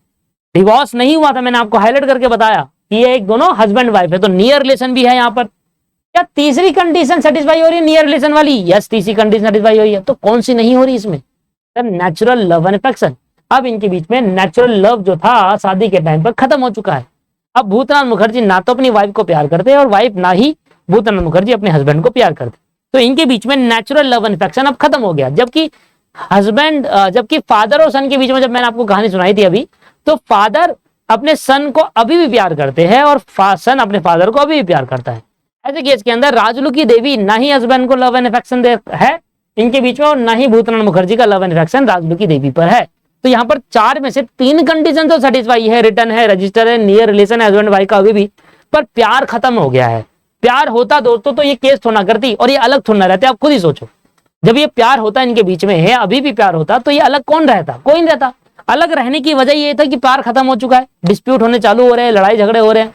डिवोर्स नहीं हुआ था, मैंने आपको हाईलाइट करके बताया कि ये एक दोनों हस्बैंड वाइफ है, तो नियर रिलेशन भी है यहाँ पर। क्या तीसरी कंडीशन सेटिस्फाई हो रही है नियर रिलेशन वाली? यस, तीसरी कंडीशन सेटिस्फाई हो रही है। तो कौन सी नहीं हो रही इसमें? Sir natural love and affection. अब इनके बीच में नेचुरल लव जो था शादी के टाइम पर खत्म हो चुका है। अब भूतनाथ मुखर्जी ना तो अपनी वाइफ को प्यार करते हैं और वाइफ ना ही भूतनाथ मुखर्जी अपने हस्बैंड को प्यार करते, तो इनके बीच में नेचुरल लव एंड अफेक्शन अब खत्म हो गया। जबकि फादर और सन के बीच में जब मैंने आपको कहानी सुनाई थी अभी, तो फादर अपने सन को अभी भी प्यार करते हैं और सन अपने फादर को अभी भी प्यार करता है। ऐसे केस के अंदर राजलुकी देवी ना ही हस्बैंड को लव एंड अफेक्शन है इनके बीच में, और ना ही भूतनाथ मुखर्जी का लव एंड अफेक्शन राजलुकी देवी पर है। तो यहाँ पर 4 में से 3 कंडीशन तो सेटिस्फाई है, रिटर्न है, रजिस्टर है, नियर रिलेशन है हस्बैंड वाइफ का अभी भी, पर प्यार खत्म हो गया है। प्यार होता दोस्तों तो ये केस थोड़ा करती और ये अलग थोड़ा रहते। आप खुद ही सोचो, जब ये प्यार होता इनके बीच में है, अभी भी प्यार होता, तो ये अलग कौन रहता? कोई नहीं रहता। अलग रहने की वजह ये था कि प्यार खत्म हो चुका है, डिस्प्यूट होने चालू हो रहे हैं, लड़ाई झगड़े हो रहे हैं।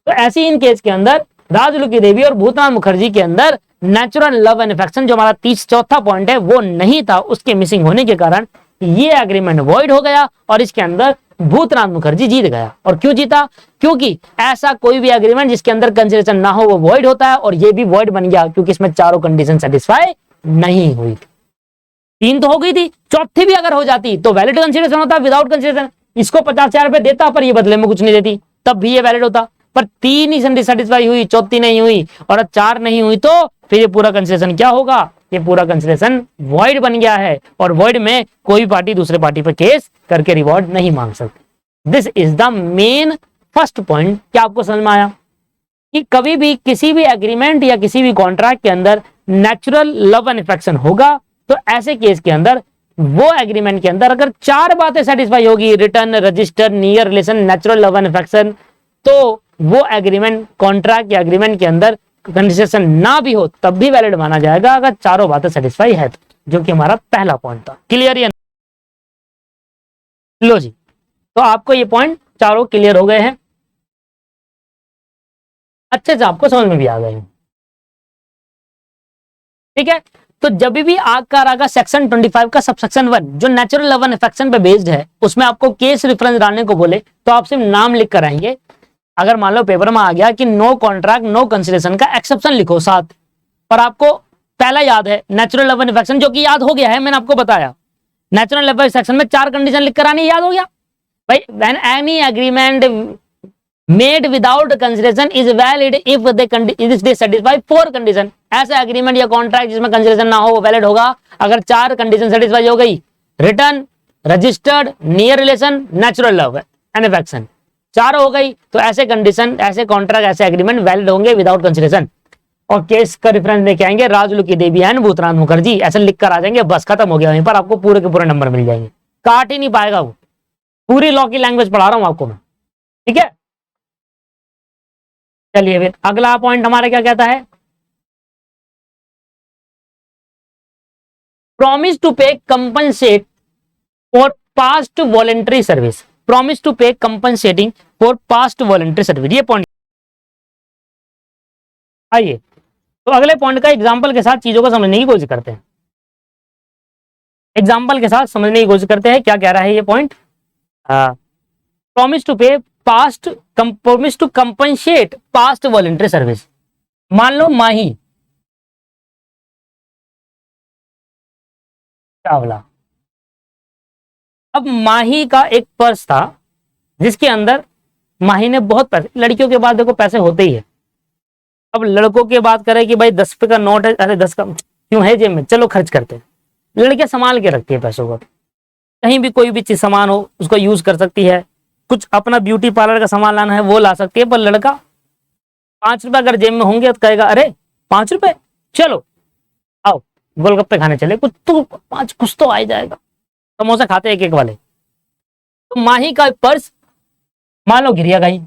तो ऐसे इन केस के अंदर राजलुकी देवी और भूतनाथ मुखर्जी के अंदर नेचुरल लव एंड अफेक्शन जो हमारा 34वां पॉइंट है वो नहीं था, उसके मिसिंग होने के कारण ये एग्रीमेंट वॉइड हो गया और इसके अंदर भूतनाथ मुखर्जी जीत गया। और क्यों जीता? क्योंकि ऐसा कोई भी एग्रीमेंट जिसके अंदर कंसिडरेशन ना हो वो वॉइड होता है, और ये भी वॉइड बन गया क्योंकि इसमें चारों कंडीशन सेटिस्फाई नहीं हुई थी। 3 तो हो गई थी, चौथी भी अगर हो जाती तो वैलिड कंसिडरेशन होता। विदाउट कंसिडरेशन इसको 50,000 रुपए देता पर ये बदले में कुछ नहीं देती, तब भी ये वैलिड होता। पर 3 ही सेटिस्फाई हुई, चौथी नहीं हुई, और 4 नहीं हुई, तो फिर ये पूरा कंसिडरेशन क्या होगा? ये पूरा कंसिडरेशन वॉइड बन गया है, और वॉइड में कोई पार्टी दूसरे पार्टी पर केस करके रिवॉर्ड नहीं मांग सकती। This is the main first point. क्या आपको समझ में आया कि कभी भी किसी भी एग्रीमेंट या किसी भी कॉन्ट्रैक्ट के अंदर नेचुरल लव एंड अफेक्शन होगा तो ऐसे केस के अंदर वो एग्रीमेंट के अंदर अगर 4 बातें सेटिस्फाई होगी, return, register, near relation, natural love and affection, तो वो एग्रीमेंट कॉन्ट्रैक्ट या एग्रीमेंट के अंदर कंसिडरेशन ना भी हो तब भी वैलिड माना जाएगा अगर चारों बातें सेटिस्फाई है तो, जो कि हमारा पहला पॉइंट था। क्लियर? या लो जी, तो आपको ये पॉइंट चारों क्लियर हो गए हैं, अच्छे से आपको समझ में भी आ गए हैं। ठीक है, तो जब भी आग का रागा सेक्शन 25 का सबसेक्शन 1 जो नेचुरल लव एंड अफेक्शन पे बेस्ड है उसमें आपको केस रेफरेंस डालने को बोले तो आप सिर्फ नाम लिख कर आएंगे। अगर मान लो पेपर में आ गया कि नो कॉन्ट्रैक्ट नो कंसिडरेशन का एक्सेप्शन लिखो साथ, पर आपको पहला याद है नेचुरल लव एंड अफेक्शन, जो कि याद हो गया है, मैंने आपको बताया। नेचुरल लव सेक्शन में 4 कंडीशन लिख कर आनी, याद हो गया भाई। When any agreement made without consideration is valid if they satisfy 4 condition. ऐसा एग्रीमेंट या कॉन्ट्रैक्ट जिसमें कंसिडरेशन ना हो वो वैलिड होगा अगर 4 कंडीशन सेटिस्फाई हो गई, return, registered, near relation, natural love and affection, 4 हो गई, तो ऐसे कंडीशन, ऐसे कॉन्ट्रैक्ट, ऐसे एग्रीमेंट वैलिड होंगे विदाउट कंसिडरेशन। और केस का रेफरेंस लेके आएंगे राजलुकी देवी एंड भूतनाथ मुखर्जी, ऐसे लिख कर आ जाएंगे, बस खत्म हो गया। वहीं पर आपको पूरे के पूरे नंबर मिल जाएंगे। काट ही नहीं पाएगा वो। पूरी लॉ की लैंग्वेज पढ़ा रहा हूं आपको मैं, ठीक है। चलिए फिर अगला पॉइंट हमारा क्या कहता है, promise to pay compensate for past voluntary service, promise to pay compensating for past voluntary service, ये पॉइंट। आइए तो अगले पॉइंट का एग्जांपल के साथ चीजों को समझने की कोशिश करते हैं, एग्जांपल के साथ समझने की कोशिश करते हैं क्या कह रहा है ये point. Promise to pay past, promise to compensate past voluntary service. मान लो माही चावला, अब माही का एक पर्स था जिसके अंदर माही ने बहुत पैसे, लड़कियों के पास देखो पैसे होते ही है, अब लड़कों की बात करें कि भाई 10 रुपए का नोट है, अरे 10 का क्यों है जेब में, चलो खर्च करते हैं। लड़कियां संभाल के रखती है पैसों को, कहीं भी कोई भी चीज सामान हो उसको यूज कर सकती है, कुछ अपना ब्यूटी पार्लर का सामान लाना है वो ला सकती है। पर लड़का 5 रुपए अगर जेब में होंगे तो कहेगा अरे 5 रुपए, चलो आओ गोलगप्पे खाने चले, कुछ तो 5 कुछ तो आ ही जाएगा, समोसा खाते एक एक वाले। तो माही का पर्स मान लो गिर गया कहीं,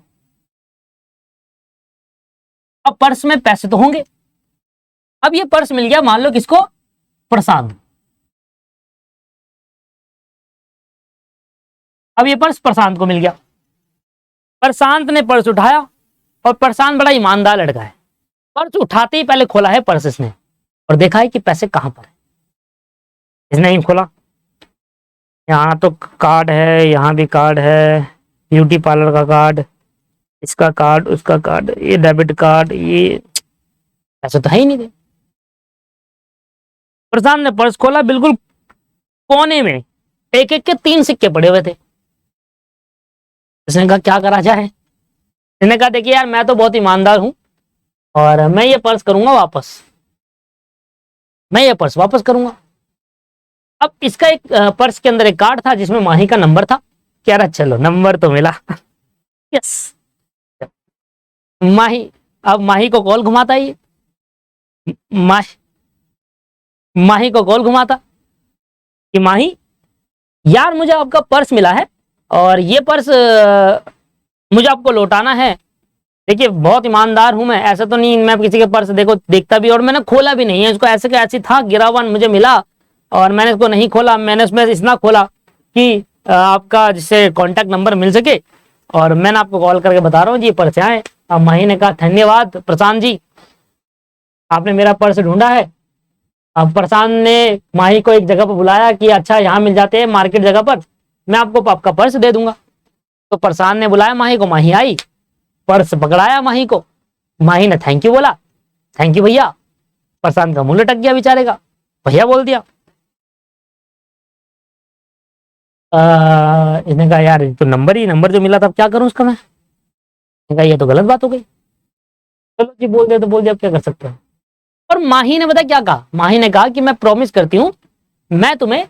अब पर्स में पैसे तो होंगे, अब ये पर्स मिल गया मान लो किसको, प्रशांत। अब ये पर्स प्रशांत को मिल गया, प्रशांत ने पर्स उठाया, और प्रशांत बड़ा ईमानदार लड़का है, पर्स उठाते ही पहले खोला है पर्स इसने और देखा है कि पैसे कहां पर है। इसने नहीं खोला, यहाँ तो कार्ड है, यहाँ भी कार्ड है, ब्यूटी पार्लर का कार्ड, इसका कार्ड, उसका कार्ड, ये डेबिट कार्ड, ये पैसे तो है ही नहीं थे। प्रशांत ने पर्स खोला, बिल्कुल कोने में एक एक के 3 सिक्के पड़े हुए थे। उसने कहा क्या करा जाए, इसने कहा देखिए यार मैं तो बहुत ईमानदार हूं और मैं ये पर्स करूंगा वापस, मैं ये पर्स वापस करूंगा। अब इसका एक पर्स के अंदर एक कार्ड था जिसमें माही का नंबर था, कह रहा चलो नंबर तो मिला यस। माही, अब माही को कॉल घुमाता है, माही को कॉल घुमाता कि माही यार मुझे आपका पर्स मिला है और ये पर्स मुझे आपको लौटाना है। देखिए बहुत ईमानदार हूं मैं, ऐसा तो नहीं मैं किसी के पर्स देखो देखता भी और मैंने खोला भी नहीं है इसको, ऐसे का ऐसी था गिरा हुआ मुझे मिला और मैंने इसको नहीं खोला, मैंने इसमें इतना खोला कि आपका जिससे कांटेक्ट नंबर मिल सके और मैंने आपको कॉल करके बता रहा हूँ जी पर्स यहाँ है। अब माही ने कहा धन्यवाद प्रशांत जी, आपने मेरा पर्स ढूंढा है। अब प्रशांत ने माही को एक जगह पर बुलाया कि अच्छा यहाँ मिल जाते हैं मार्केट जगह पर, मैं आपको आपका पर्स दे दूंगा। तो प्रशांत ने बुलाया माही को, माही आई, पर्स पकड़ाया माही को, माही ने थैंक यू बोला, थैंक यू भैया। प्रशांत का मुंह लटक गया बेचारे का, भैया बोल दिया। इसने कहा यार तो नंबर जो मिला था अब क्या करूं उसका मैं, कहा ये तो गलत बात हो गई, चलो जी बोल दिया तो बोल दिया, अब क्या कर सकते हैं। और माही ने पता क्या कहा, माही ने कहा कि मैं प्रॉमिस करती हूँ मैं तुम्हें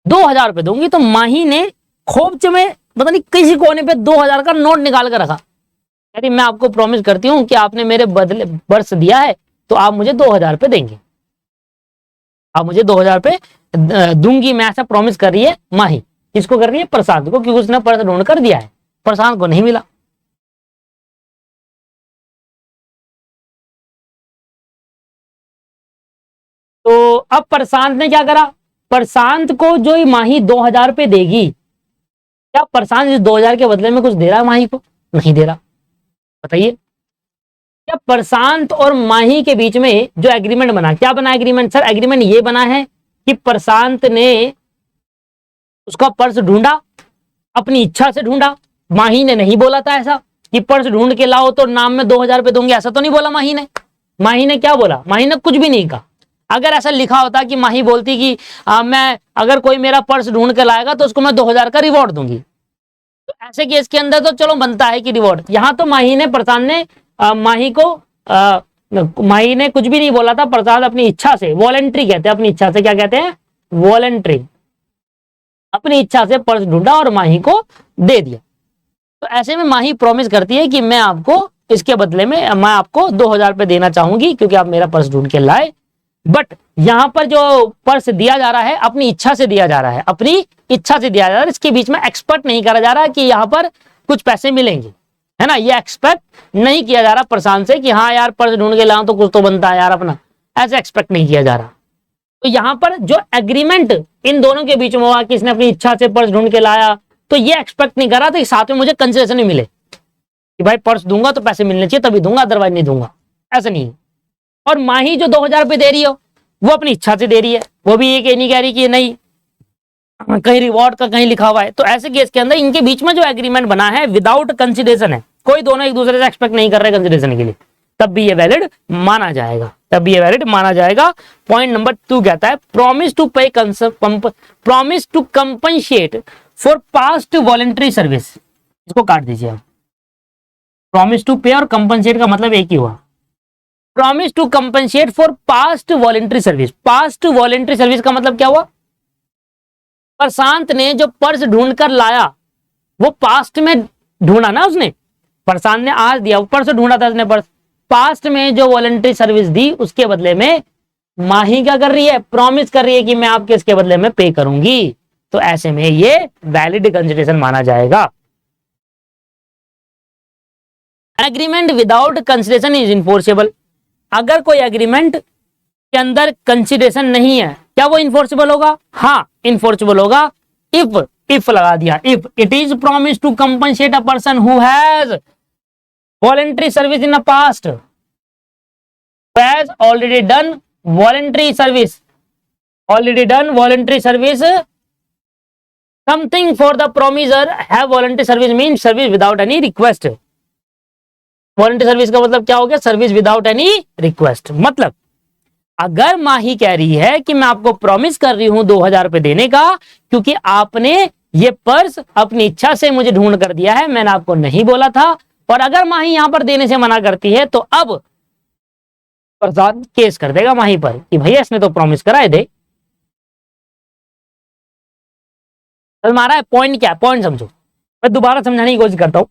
2000 रुपए दूंगी। तो माही ने खोपच में पता नहीं किसी कोने पे 2000 का नोट निकाल कर रखा, कहती मैं आपको प्रॉमिस करती हूँ कि आपने मेरे बदले वर्ष दिया है तो आप मुझे 2000 रुपए देंगे, आप मुझे 2000 रुपए दूंगी, मैं ऐसा प्रॉमिस कर रही है माही। किसको कर रही है, प्रशांत को, क्योंकि उसने पर्स ढूंढ कर दिया है, प्रशांत को नहीं मिला। तो अब प्रशांत ने क्या करा, प्रशांत को जो ही माही 2000 रुपए देगी, क्या प्रशांत इस 2000 के बदले में कुछ दे रहा है माही को, नहीं दे रहा। बताइए क्या प्रशांत और माही के बीच में जो एग्रीमेंट बना, क्या बना एग्रीमेंट सर, एग्रीमेंट ये बना है कि प्रशांत ने उसका पर्स ढूंढा, अपनी इच्छा से ढूंढा, माही ने नहीं बोला था ऐसा कि पर्स ढूंढ के लाओ तो नाम में 2000 रुपए दूंगे, ऐसा तो नहीं बोला माही ने। माही ने क्या बोला, माही ने कुछ भी नहीं कहा। अगर ऐसा लिखा होता कि माही बोलती कि मैं अगर कोई मेरा पर्स ढूंढ के लाएगा तो उसको मैं 2000 का रिवॉर्ड दूंगी, तो ऐसे केस के अंदर तो चलो बनता है कि रिवॉर्ड। यहां तो माही ने, प्रशांत ने माही को माही ने कुछ भी नहीं बोला था, प्रशांत अपनी इच्छा से, वॉलेंट्री कहते हैं, अपनी इच्छा से, क्या कहते हैं, वॉलेंट्री, अपनी इच्छा से पर्स ढूंढा और माही को दे दिया। तो ऐसे में माही प्रॉमिस करती है कि मैं आपको इसके बदले में मैं आपको 2000 रुपए देना चाहूंगी क्योंकि आप मेरा पर्स ढूंढ के लाए, बट यहां पर जो पर्स दिया जा रहा है अपनी इच्छा से दिया जा रहा है, अपनी इच्छा से दिया जा रहा है। इसके बीच में एक्सपेक्ट नहीं करा जा रहा कि यहां पर कुछ पैसे मिलेंगे, है ना। ये एक्सपेक्ट नहीं किया जा रहा प्रशांत से कि हाँ यार पर्स ढूंढ के लाऊं तो कुछ तो बनता है यार अपना, ऐसे एक्सपेक्ट नहीं किया जा रहा। तो यहां पर जो एग्रीमेंट इन दोनों के बीच में हुआ कि इसने अपनी इच्छा से पर्स ढूंढ के लाया, तो ये एक्सपेक्ट नहीं कर रहा था कि साथ में मुझे कंसेशन भी मिले कि भाई पर्स दूंगा तो पैसे मिलने चाहिए तभी दूंगा, अदरवाइज नहीं दूंगा, ऐसा नहीं। और माही जो 2000 रुपए दे रही हो वो अपनी इच्छा से दे रही है, वो भी ये नहीं कह रही कि नहीं कहीं रिवॉर्ड का कहीं लिखा हुआ है। तो ऐसे केस के अंदर इनके बीच में जो एग्रीमेंट बना है विदाउट कंसिडरेशन है, कोई दोनों एक दूसरे से एक्सपेक्ट नहीं कर रहे कंसिडरेशन के लिए, तब भी ये वैलिड माना जाएगा, तब भी ये वैलिड माना जाएगा। पॉइंट नंबर 2 कहता है promise to pay promise to compensate for past voluntary service. इसको काट दीजिए आप। प्रॉमिस टू पे और कंपनसेट का मतलब एक ही हुआ। Promise to compensate for past voluntary service. Past voluntary service का मतलब क्या हुआ? प्रशांत ने जो पर्स ढूंढ कर लाया वो पास्ट में ढूंढा ना उसने, प्रशांत ने आज दिया, पर्स ढूंढा था उसने पर्स, पास्ट में जो वॉलंटरी सर्विस दी उसके बदले में माही क्या कर रही है? प्रॉमिस कर रही है कि मैं आपके इसके बदले में पे करूंगी। तो ऐसे में ये वैलिड कंसिडरेशन माना जाएगा। Agreement without consideration is enforceable. अगर कोई एग्रीमेंट के अंदर कंसिडरेशन नहीं है क्या वो इनफोर्सेबल होगा? हाँ इनफोर्सेबल होगा। इफ लगा दिया, if it is promise to compensate a person who has voluntary service in the past, has already done voluntary service, already done voluntary service, something for the promisor have voluntary service mean service without any request. Voluntary service का मतलब क्या हो गया? Service without any request. मतलब अगर माही कह रही है कि मैं आपको प्रॉमिस कर रही हूं 2000 रुपए देने का क्योंकि आपने ये पर्स अपनी इच्छा से मुझे ढूंढ कर दिया है, मैंने आपको नहीं बोला था, और अगर माही यहां पर देने से मना करती है तो अब प्रशांत केस कर देगा माही पर कि भैया इसने तो प्रॉमिस करा है, दे। हमारा है पॉइंट क्या है? पॉइंट समझो, मैं दोबारा समझाने की कोशिश करता हूं।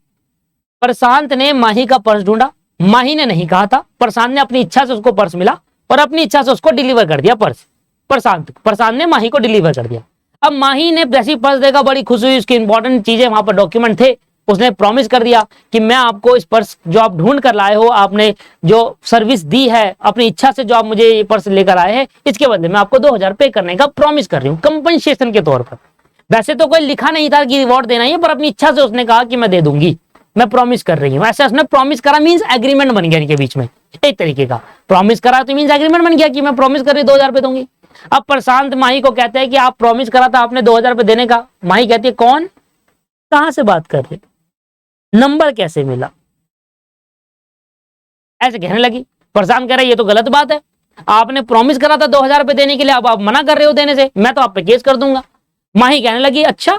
प्रशांत ने माही का पर्स ढूंढा, माही ने नहीं कहा था, प्रशांत ने अपनी इच्छा से उसको पर्स मिला और अपनी इच्छा से उसको डिलीवर कर दिया पर्स। प्रशांत ने माही को डिलीवर कर दिया। अब माही ने जैसी पर्स देखा बड़ी खुश हुई, उसकी इंपॉर्टेंट चीजें वहां पर डॉक्यूमेंट थे, उसने प्रॉमिस कर दिया कि मैं आपको इस पर्स जो आप ढूंढ कर लाए हो, आपने जो सर्विस दी है अपनी इच्छा से जो आप मुझे ये पर्स लेकर आए हैं, इसके बदले मैं आपको 2000 पे करने का प्रॉमिस कर रही हूँ कंपनसेशन के तौर पर। वैसे तो कोई लिखा नहीं था कि रिवॉर्ड देना ही है, पर अपनी इच्छा से उसने कहा कि मैं दे दूंगी, मैं प्रॉमिस कर रही हूं। ऐसे उसने प्रॉमिस करा मींस एग्रीमेंट बन गया इनके बीच में, एक तरीके का प्रॉमिस करा तो मींस एग्रीमेंट बन गया कि मैं प्रॉमिस कर रही 2000 रुपए दूंगी। अब प्रशांत माही को कहते हैं कि आप प्रॉमिस करा था आपने 2000 रुपए देने का। माही कहती है कौन, कहां से बात कर रहे, नंबर कैसे मिला, ऐसे कहने लगी। प्रशांत कह रहा है ये तो गलत बात है, आपने प्रॉमिस करा था 2000 रुपए देने के लिए, अब आप मना कर रहे हो देने से, मैं तो आप पे केस कर दूंगा। माही कहने लगी अच्छा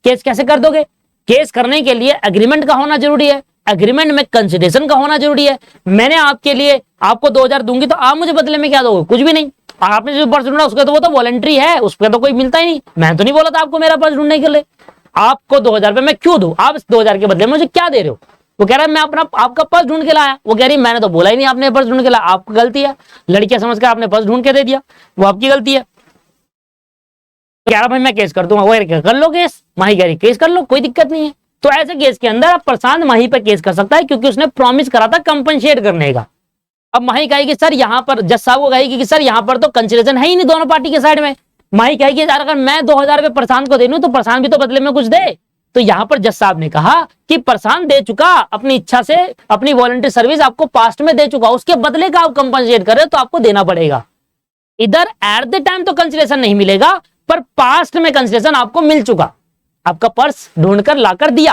केस कैसे कर दोगे? केस करने के लिए एग्रीमेंट का होना जरूरी है, एग्रीमेंट में कंसिडरेशन का होना जरूरी है। मैंने आपके लिए आपको 2000 दूंगी तो आप मुझे बदले में क्या दोगे? कुछ भी नहीं। आपने जो पर्स ढूंढा उसका तो वो तो वॉलंटरी है, उस पर तो कोई मिलता ही नहीं। मैं तो नहीं बोला था आपको मेरा पर्स ढूंढने के लिए, आपको 2000 रुपए मैं क्यों दूं? आप इस 2000 के बदले में मुझे क्या दे रहे हो? वो कह रहा है मैं अपना आपका पर्स ढूंढ के लाया। वो कह रही मैंने तो बोला ही नहीं आपने पर्स ढूंढ के लाया, आपकी गलती है, लड़कियां समझ कर आपने पर्स ढूंढ के दे दिया, वो आपकी गलती है। कह रहा भाई मैं केस कर दूंगा। वो कर लो केस, माही कह रही केस कर लो, कोई दिक्कत नहीं है। तो ऐसे केस के अंदर अब प्रशांत माही पर केस कर सकता है क्योंकि उसने प्रॉमिस करा था कंपनसेट करने का। अब माही कहेगी सर यहाँ पर, जज साहब को कहेगी कि सर यहाँ पर तो कंसिडरेशन है ही नहीं दोनों पार्टी के साइड में। माही कहेगी यार अगर मैं 2000 रुपए प्रशांत को दे दूं तो प्रशांत भी तो बदले में कुछ दे। तो यहाँ पर जज साहब ने कहा कि प्रशांत दे चुका अपनी इच्छा से, अपनी वॉलंटरी सर्विस आपको पास्ट में दे चुका, उसके बदले का आप कंपनसेट कर रहे हो तो आपको देना पड़ेगा। इधर एट द टाइम तो कंसिडरेशन नहीं मिलेगा, पर पास्ट में कंसिडरेशन आपको मिल चुका, आपका पर्स ढूंढकर लाकर दिया।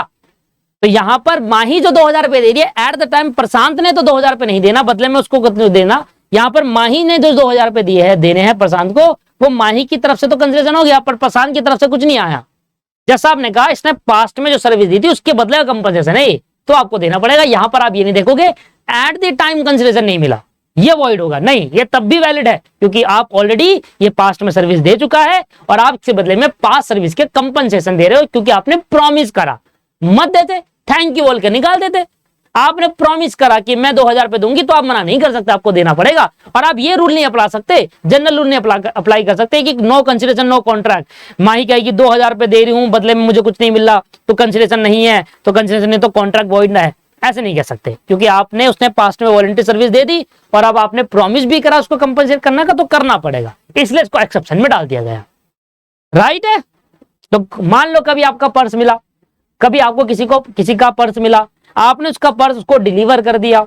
तो यहां पर माही जो 2000 रुपए दे रही है एट द टाइम, प्रशांत ने तो 2000 रुपए नहीं देना, बदले में उसको कितने देना। यहां पर माही ने जो 2000 रुपए दिए हैं देने हैं प्रशांत को, वो माही की तरफ से तो कंसिडरेशन हो गया, पर प्रशांत की तरफ से कुछ नहीं आया। जज साहब ने कहा इसने पास्ट में जो सर्विस दी थी उसके बदले का कंपनसेशन है तो आपको देना पड़ेगा। यहां पर आप ये नहीं देखोगे एट द टाइम कंसिडरेशन नहीं मिला, ये वॉइड होगा, नहीं, ये तब भी वैलिड है क्योंकि आप ऑलरेडी ये पास्ट में सर्विस दे चुका है और आप इसके बदले में पास्ट सर्विस के कंपनसेशन दे रहे हो क्योंकि आपने प्रॉमिस करा। मत देते थैंक यू बोल के निकाल देते, आपने प्रॉमिस करा कि मैं 2000 रुपए दूंगी, तो आप मना नहीं कर सकते, आपको देना पड़ेगा। और आप ये रूल नहीं अप्लाई सकते, जनरल रूल नहीं अप्लाई कर सकते कि नो कंसिडरेशन नो कॉन्ट्रैक्ट। माही कहेगी 2000 रुपए दे रही हूं, बदले में मुझे कुछ नहीं मिल रहा, तो कंसिडरेशन नहीं है, तो कंसिडरेशन नहीं, तो कॉन्ट्रैक्ट वॉइड है, ऐसे नहीं कह सकते, क्योंकि आपने उसने पास्ट में वॉलंटरी सर्विस दे दी और अब आपने प्रॉमिस भी करा उसको कंपनसेट करने का, तो करना पड़ेगा, इसलिए इसको एक्सेप्शन में डाल दिया गया। राइट है। तो मान लो कभी आपका पर्स मिला, कभी आपको किसी का पर्स मिला, आपने उसका पर्स उसको डिलीवर कर दिया,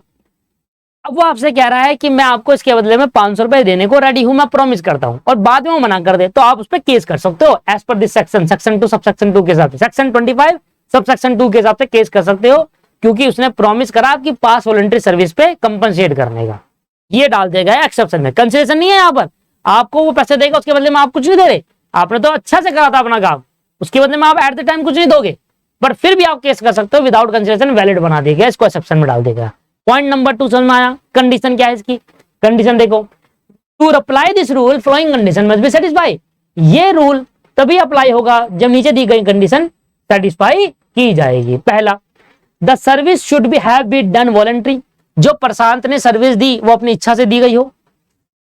अब वो आपसे कह रहा है कि मैं आपको इसके बदले में 500 रुपए देने को रेडी हूं, मैं प्रॉमिस करता हूं, और बाद में वो मना कर दे, तो आप उस पर केस कर सकते हो as per this section 2 subsection 2 के हिसाब से, सेक्शन 25 सबसेक्शन 2 के हिसाब से केस कर सकते हो, क्योंकि उसने प्रॉमिस करा आपकी पास वॉलंटरी सर्विस पे कंपनसेट करने का। ये डाल दिया गया एक्सेप्शन में, कंसिडरेशन नहीं है यहाँ पर, आपको वो पैसे देगा उसके बदले में आप कुछ नहीं दे रहे, आपने तो अच्छा से करा था अपना काम, उसके बदले में आप एट द टाइम कुछ नहीं दोगे, बट फिर भी आप केस कर सकते हो, विदाउट कंसिडरेशन वैलिड बना देगा, इसको एक्सेप्शन में डाल देगा। पॉइंट नंबर 2 समझ में आया। कंडीशन क्या है इसकी, कंडीशन देखो, to apply this rule flowing condition must be satisfy, ये रूल तभी अप्लाई होगा जब नीचे दी गई कंडीशन सेटिस्फाई की जाएगी। पहला, the service should be have be done voluntary, जो प्रशांत ने सर्विस दी वो अपनी इच्छा से दी गई हो।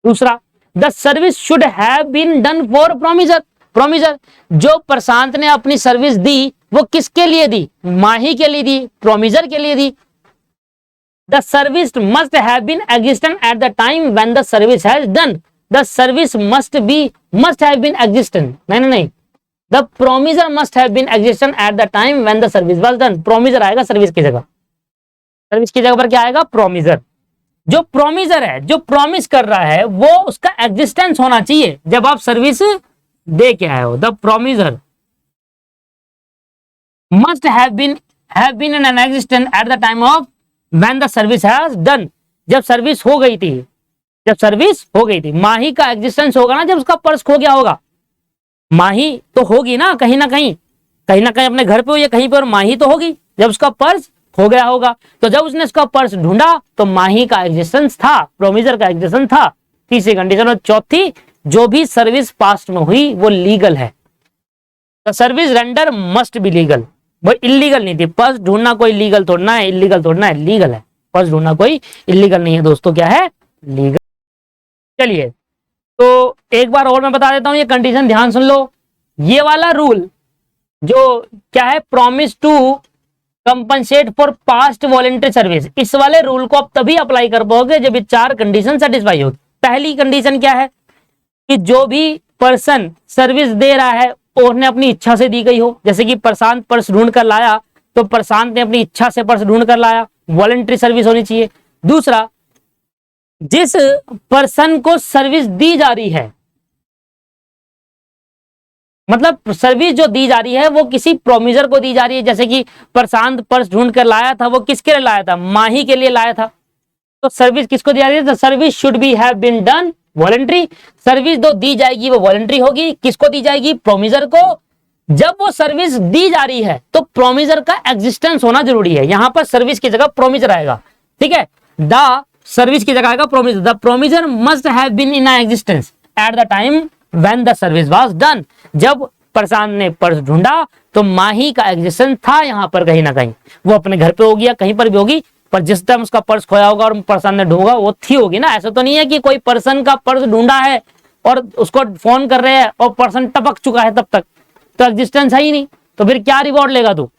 दूसरा, the service should have been done for promisor, promisor जो प्रशांत ने अपनी सर्विस दी वो किसके लिए दी, माही के लिए दी, प्रोमिजर के लिए दी। The service must have been existent at the time when the service has done, the service must have been existent, नहीं, the promisor must have been existent at the time when the service was done, promisor आएगा service की जगह, service की जगह पर क्या आएगा, प्रोमिजर। जो प्रोमिजर है, जो प्रॉमिस कर रहा है, वो उसका एग्जिस्टेंस होना चाहिए जब आप सर्विस दे के आए हो। The promisor must have been an existent at the time of when the service has done, जब सर्विस हो गई थी, जब सर्विस हो गई थी। माही का एग्जिस्टेंस होगा ना जब उसका पर्स खो गया होगा, माही तो होगी ना कहीं ना कहीं अपने घर पे हो या कहीं पर, माही तो होगी जब उसका पर्स खो गया होगा, तो जब उसने उसका पर्स ढूंढा तो माही का एग्जिस्टेंस था, प्रोमिजर का एग्जिस्टेंस था। तीसरी कंडीशन। और चौथी, जो भी सर्विस पास्ट में हुई वो लीगल है, the service render must be legal, वो इलीगल नहीं थी। पर्स ढूंढना कोई लीगल थोड़ना है, इलीगल थोड़ना है, लीगल है। पर्स ढूंढना कोई इलीगल नहीं है दोस्तों, क्या है, लीगल। चलिए तो एक बार और मैं बता देता हूं, ये कंडीशन ध्यान सुन लो। ये वाला रूल जो क्या है, promise to compensate for past voluntary service, इस वाले रूल को आप तभी अप्लाई कर पाओगे जब ये 4 कंडीशन सेटिस्फाई होगी। पहली कंडीशन क्या है कि जो भी पर्सन सर्विस दे रहा है उसने अपनी इच्छा से दी गई हो, जैसे कि प्रशांत पर्स ढूंढ कर लाया तो प्रशांत ने अपनी इच्छा से पर्स ढूंढ कर लाया, वॉलंटरी सर्विस होनी चाहिए। दूसरा, जिस पर्सन को सर्विस दी जा रही है, मतलब सर्विस जो दी जा रही है वो किसी प्रोमिजर को दी जा रही है, जैसे कि प्रशांत पर्स ढूंढ कर लाया था, वो किसके लिए लाया था, माही के लिए लाया था, तो सर्विस किसको दी जा रही है, तो service should be have been done voluntary, service जो दी जाएगी वो वॉलंटरी होगी। किसको दी जाएगी, प्रोमिजर को। जब वो सर्विस दी जा रही है तो प्रोमिजर का एग्जिस्टेंस होना जरूरी है, यहां पर सर्विस की जगह प्रोमिजर आएगा, ठीक है, द सर्विस की जगह आएगा promisor. The promisor must have been in existence at the time when the service was done, जब प्रशांत ने पर्स ढूंढा तो माही का एग्जिस्टेंस था यहां पर कहीं ना कहीं, वो अपने घर पे होगी या कहीं पर भी होगी, पर जिस टाइम उसका पर्स खोया होगा और प्रशांत ने ढूंढा वो थी होगी ना। ऐसा तो नहीं है कि कोई पर्सन का पर्स ढूंढा है और उसको फोन कर रहे हैं और पर्सन टपक चुका है तब तक, तो एग्जिस्टेंस है ही नहीं, तो फिर क्या रिवॉर्ड लेगा तू,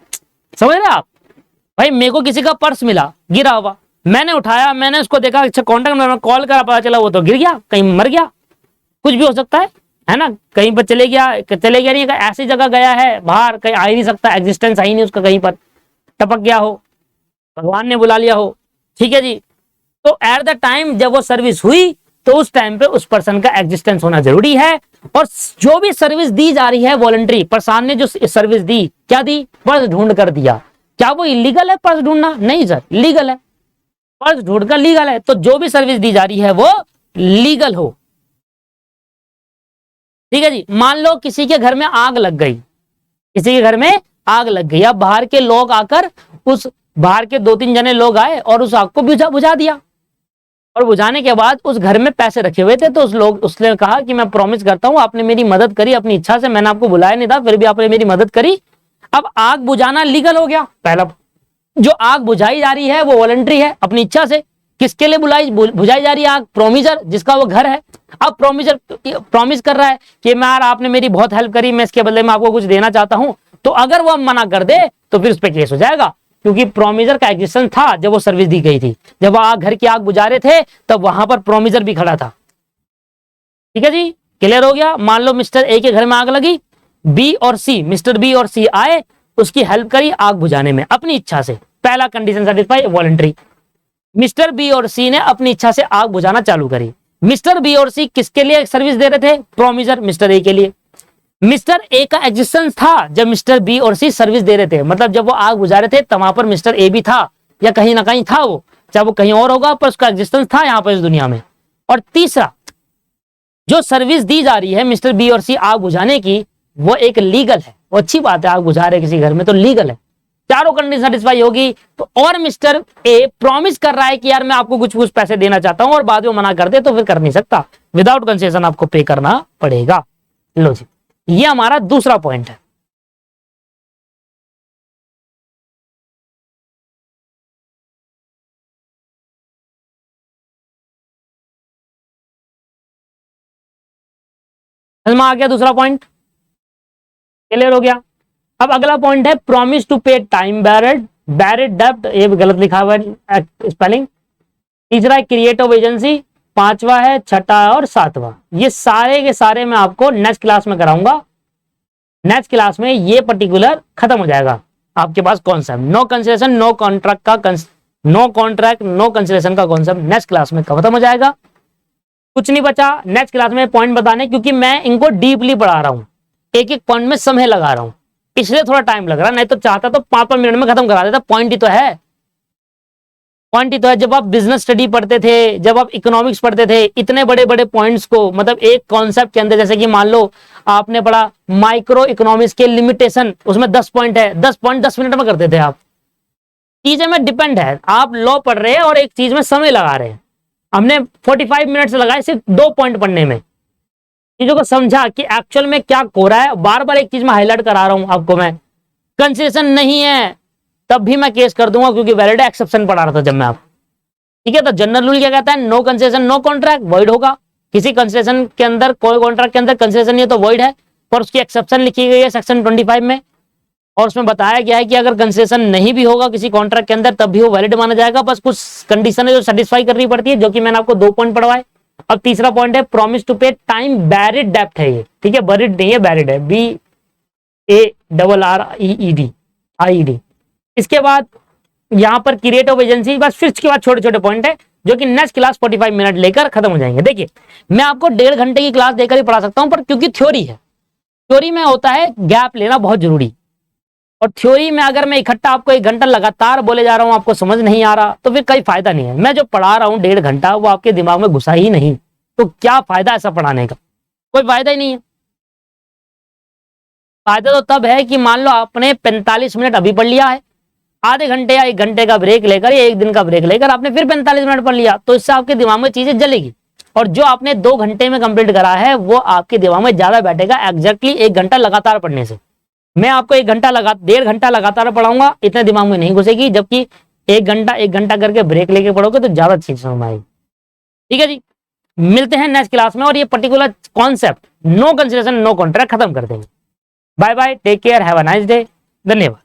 समझ रहे आप भाई। मेरे को किसी का पर्स मिला गिरा हुआ, मैंने उठाया, मैंने उसको देखा, अच्छा कॉन्टेक्ट में कॉल करा, पता चला वो तो गिर गया, कहीं मर गया, कुछ भी हो सकता है ना, कहीं पर चले गया नहीं, ऐसी जगह गया है बाहर, कहीं आ ही नहीं सकता, एग्जिस्टेंस आई नहीं उसका, कहीं पर टपक गया हो, भगवान ने बुला लिया हो, ठीक है जी। तो एट द टाइम जब वो सर्विस हुई तो उस टाइम पे उस पर्सन का एग्जिस्टेंस होना जरूरी है। और जो भी सर्विस दी जा रही है वॉलंटरी, प्रशांत ने जो सर्विस दी, क्या दी, पर्स ढूंढ कर दिया, क्या वो इलीगल है पर्स ढूंढना, नहीं सर, लीगल है, पर्स ढूंढकर लीगल है, तो जो भी सर्विस दी जा रही है वो लीगल हो, ठीक है जी। मान लो किसी के घर में आग लग गई, किसी के घर में आग लग गई, अब बाहर के लोग आकर उस बाहर के 2-3 जने लोग आए और उस आग को बुझा दिया, और बुझाने के बाद उस घर में पैसे रखे हुए थे, तो उसने कहा कि मैं प्रॉमिस करता हूं आपने मेरी मदद करी अपनी इच्छा से, मैंने आपको बुलाया नहीं था फिर भी आपने मेरी मदद करी, अब आग बुझाना लीगल हो गया, पहला जो आग बुझाई जा रही है वो वॉलंटरी है, अपनी इच्छा से। किसके लिए बुझाई जा रही है आग? प्रोमिजर, जिसका वो घर है। अब प्रोमिजर प्रॉमिस कर रहा है कि मैं यार आपने मेरी बहुत हेल्प करी, मैं इसके बदले में आपको कुछ देना चाहता हूं। तो अगर वो मना कर दे तो फिर उस पर केस हो जाएगा, क्योंकि प्रोमिजर का एग्जिस्टेंस था जब वो सर्विस दी गई थी। जब वो घर की आग बुझा रहे थे तब वहां पर प्रोमिजर भी खड़ा था। ठीक है जी, क्लियर हो गया। मान लो मिस्टर ए के घर में आग लगी, बी और सी, मिस्टर बी और सी आए, उसकी हेल्प करी आग बुझाने में अपनी इच्छा से। पहला condition satisfy, voluntary. Mister B और सी ने अपनी इच्छा से आग बुझाना चालू करी। मिस्टर बी और सी किसके लिए सर्विस दे रहे थे? प्रोमिजर, मिस्टर ए के लिए। मिस्टर ए का एग्जिस्टेंस था जब मिस्टर बी और सी सर्विस दे रहे थे, मतलब जब वो आग बुझा रहे थे तब वहां पर मिस्टर ए भी था, या कहीं ना कहीं था वो, चाहे वो कहीं और होगा पर उसका एग्जिस्टेंस था यहां पर इस दुनिया में। और तीसरा, जो सर्विस दी जा रही है मिस्टर बी और सी आग बुझाने की, वो एक लीगल है। वो अच्छी बात है, आग बुझा रहे किसी घर में तो लीगल है। चारों कंडीशन सेटिस्फाई होगी तो, और मिस्टर ए प्रॉमिस कर रहा है कि यार मैं आपको कुछ कुछ पैसे देना चाहता हूं, और बाद में मना कर दे तो फिर कर नहीं सकता, विदाउट कंसेशन आपको पे करना पड़ेगा। लो जी, ये हमारा दूसरा पॉइंट है। समझ में आ गया दूसरा पॉइंट? क्लियर हो गया। अब अगला पॉइंट है प्रॉमिस टू पे टाइम बैरिड, बैरिड डेब्ट, ये भी गलत लिखा हुआ है स्पेलिंग। तीसरा है क्रिएट ऑफ एजेंसी, पांचवा है, छठा है और सातवां। ये सारे के सारे मैं आपको नेक्स्ट क्लास में कराऊंगा। नेक्स्ट क्लास में ये पर्टिकुलर खत्म हो जाएगा आपके पास concept. No consideration no contract का, नो कॉन्ट्रैक्ट नो कंसिडरेशन का कॉन्सेप्ट नेक्स्ट क्लास में खत्म हो जाएगा। कुछ नहीं बचा नेक्स्ट क्लास में पॉइंट बताने, क्योंकि मैं इनको डीपली पढ़ा रहा हूं, एक एक पॉइंट में समय लगा रहा हूं, इसलिए थोड़ा टाइम लग रहा है। नहीं तो चाहता तो 5-5 मिनट में खत्म करा देता। पॉइंट ही तो है, पॉइंट ही तो है। जब आप बिजनेस स्टडी पढ़ते थे, जब आप इकोनॉमिक्स पढ़ते थे, इतने बड़े बड़े पॉइंट्स को, मतलब एक कॉन्सेप्ट के अंदर, जैसे कि मान लो आपने पढ़ा माइक्रो इकोनॉमिक्स के लिमिटेशन, उसमें 10 पॉइंट है, 10 पॉइंट 10 मिनट में करते थे आप। चीजें में डिपेंड है, आप लॉ पढ़ रहे हैं और एक चीज में समय लगा रहे हैं। हमने 45 मिनट लगाए सिर्फ 2 पॉइंट पढ़ने में, चीजों को समझा कि एक्चुअल में क्या हो रहा है। बार बार एक चीज में हाईलाइट करा रहा हूं आपको मैं, कंसेशन नहीं है तब भी मैं केस कर दूंगा, क्योंकि वैलिड एक्सेप्शन पढ़ा रहा था जब मैं आप। ठीक है, तो जनरल रूल क्या कहता है? No concession no contract, void होगा। किसी कंसेशन के अंदर, कोई कॉन्ट्रैक्ट के अंदर कंसेशन नहीं है तो वॉइड है, पर उसकी एक्सेप्शन लिखी गई है सेक्शन 25 में, और उसमें बताया गया है कि अगर कंसेशन नहीं भी होगा किसी कॉन्ट्रैक्ट के अंदर तब भी वो वैलिड माना जाएगा। बस कुछ कंडीशन है जो सेटिस्फाई करनी पड़ती है, जो कि मैंने आपको 2 पॉइंट पढ़वाए। अब तीसरा पॉइंट है प्रॉमिस टू पे टाइम बैरिड डेब्ट है ये। ठीक है, बरिड नहीं है, बैरिड है, BARREED। इसके बाद यहां पर क्रिएट ऑफ एजेंसी, बस फिर इसके बाद छोटे छोटे पॉइंट है जो कि नेक्स्ट क्लास 45 मिनट लेकर खत्म हो जाएंगे। देखिए, मैं आपको 1.5 घंटे की क्लास देकर ही पढ़ा सकता हूं, पर क्योंकि थ्योरी है, थ्योरी में होता है गैप लेना बहुत जरूरी। और थ्योरी में अगर मैं इकट्ठा आपको 1 घंटा लगातार बोले जा रहा हूं, आपको समझ नहीं आ रहा, तो फिर कोई फायदा नहीं है। मैं जो पढ़ा रहा हूं 1.5 घंटा, वो आपके दिमाग में घुसा ही नहीं, तो क्या फायदा ऐसा पढ़ाने का? कोई फायदा ही नहीं है। फायदा तो तब है कि मान लो आपने 45 मिनट अभी पढ़ लिया है, आधे घंटे या 1 घंटे का ब्रेक लेकर या 1 दिन का ब्रेक लेकर आपने फिर 45 मिनट पढ़ लिया, तो इससे आपके दिमाग में चीजें जलेगी। और जो आपने 2 घंटे में कंप्लीट करा है वो आपके दिमाग में ज्यादा बैठेगा एग्जैक्टली 1 घंटा लगातार पढ़ने से। मैं आपको 1.5 घंटा लगातार पढ़ाऊंगा, इतने दिमाग में नहीं घुसेगी, जबकि 1 घंटा करके ब्रेक लेके पढ़ोगे तो ज्यादा चीज समझ में आएगी। ठीक है जी, मिलते हैं नेक्स्ट क्लास में और ये particular concept no consideration no contract खत्म कर देंगे। Bye bye, take care, have a nice day, धन्यवाद।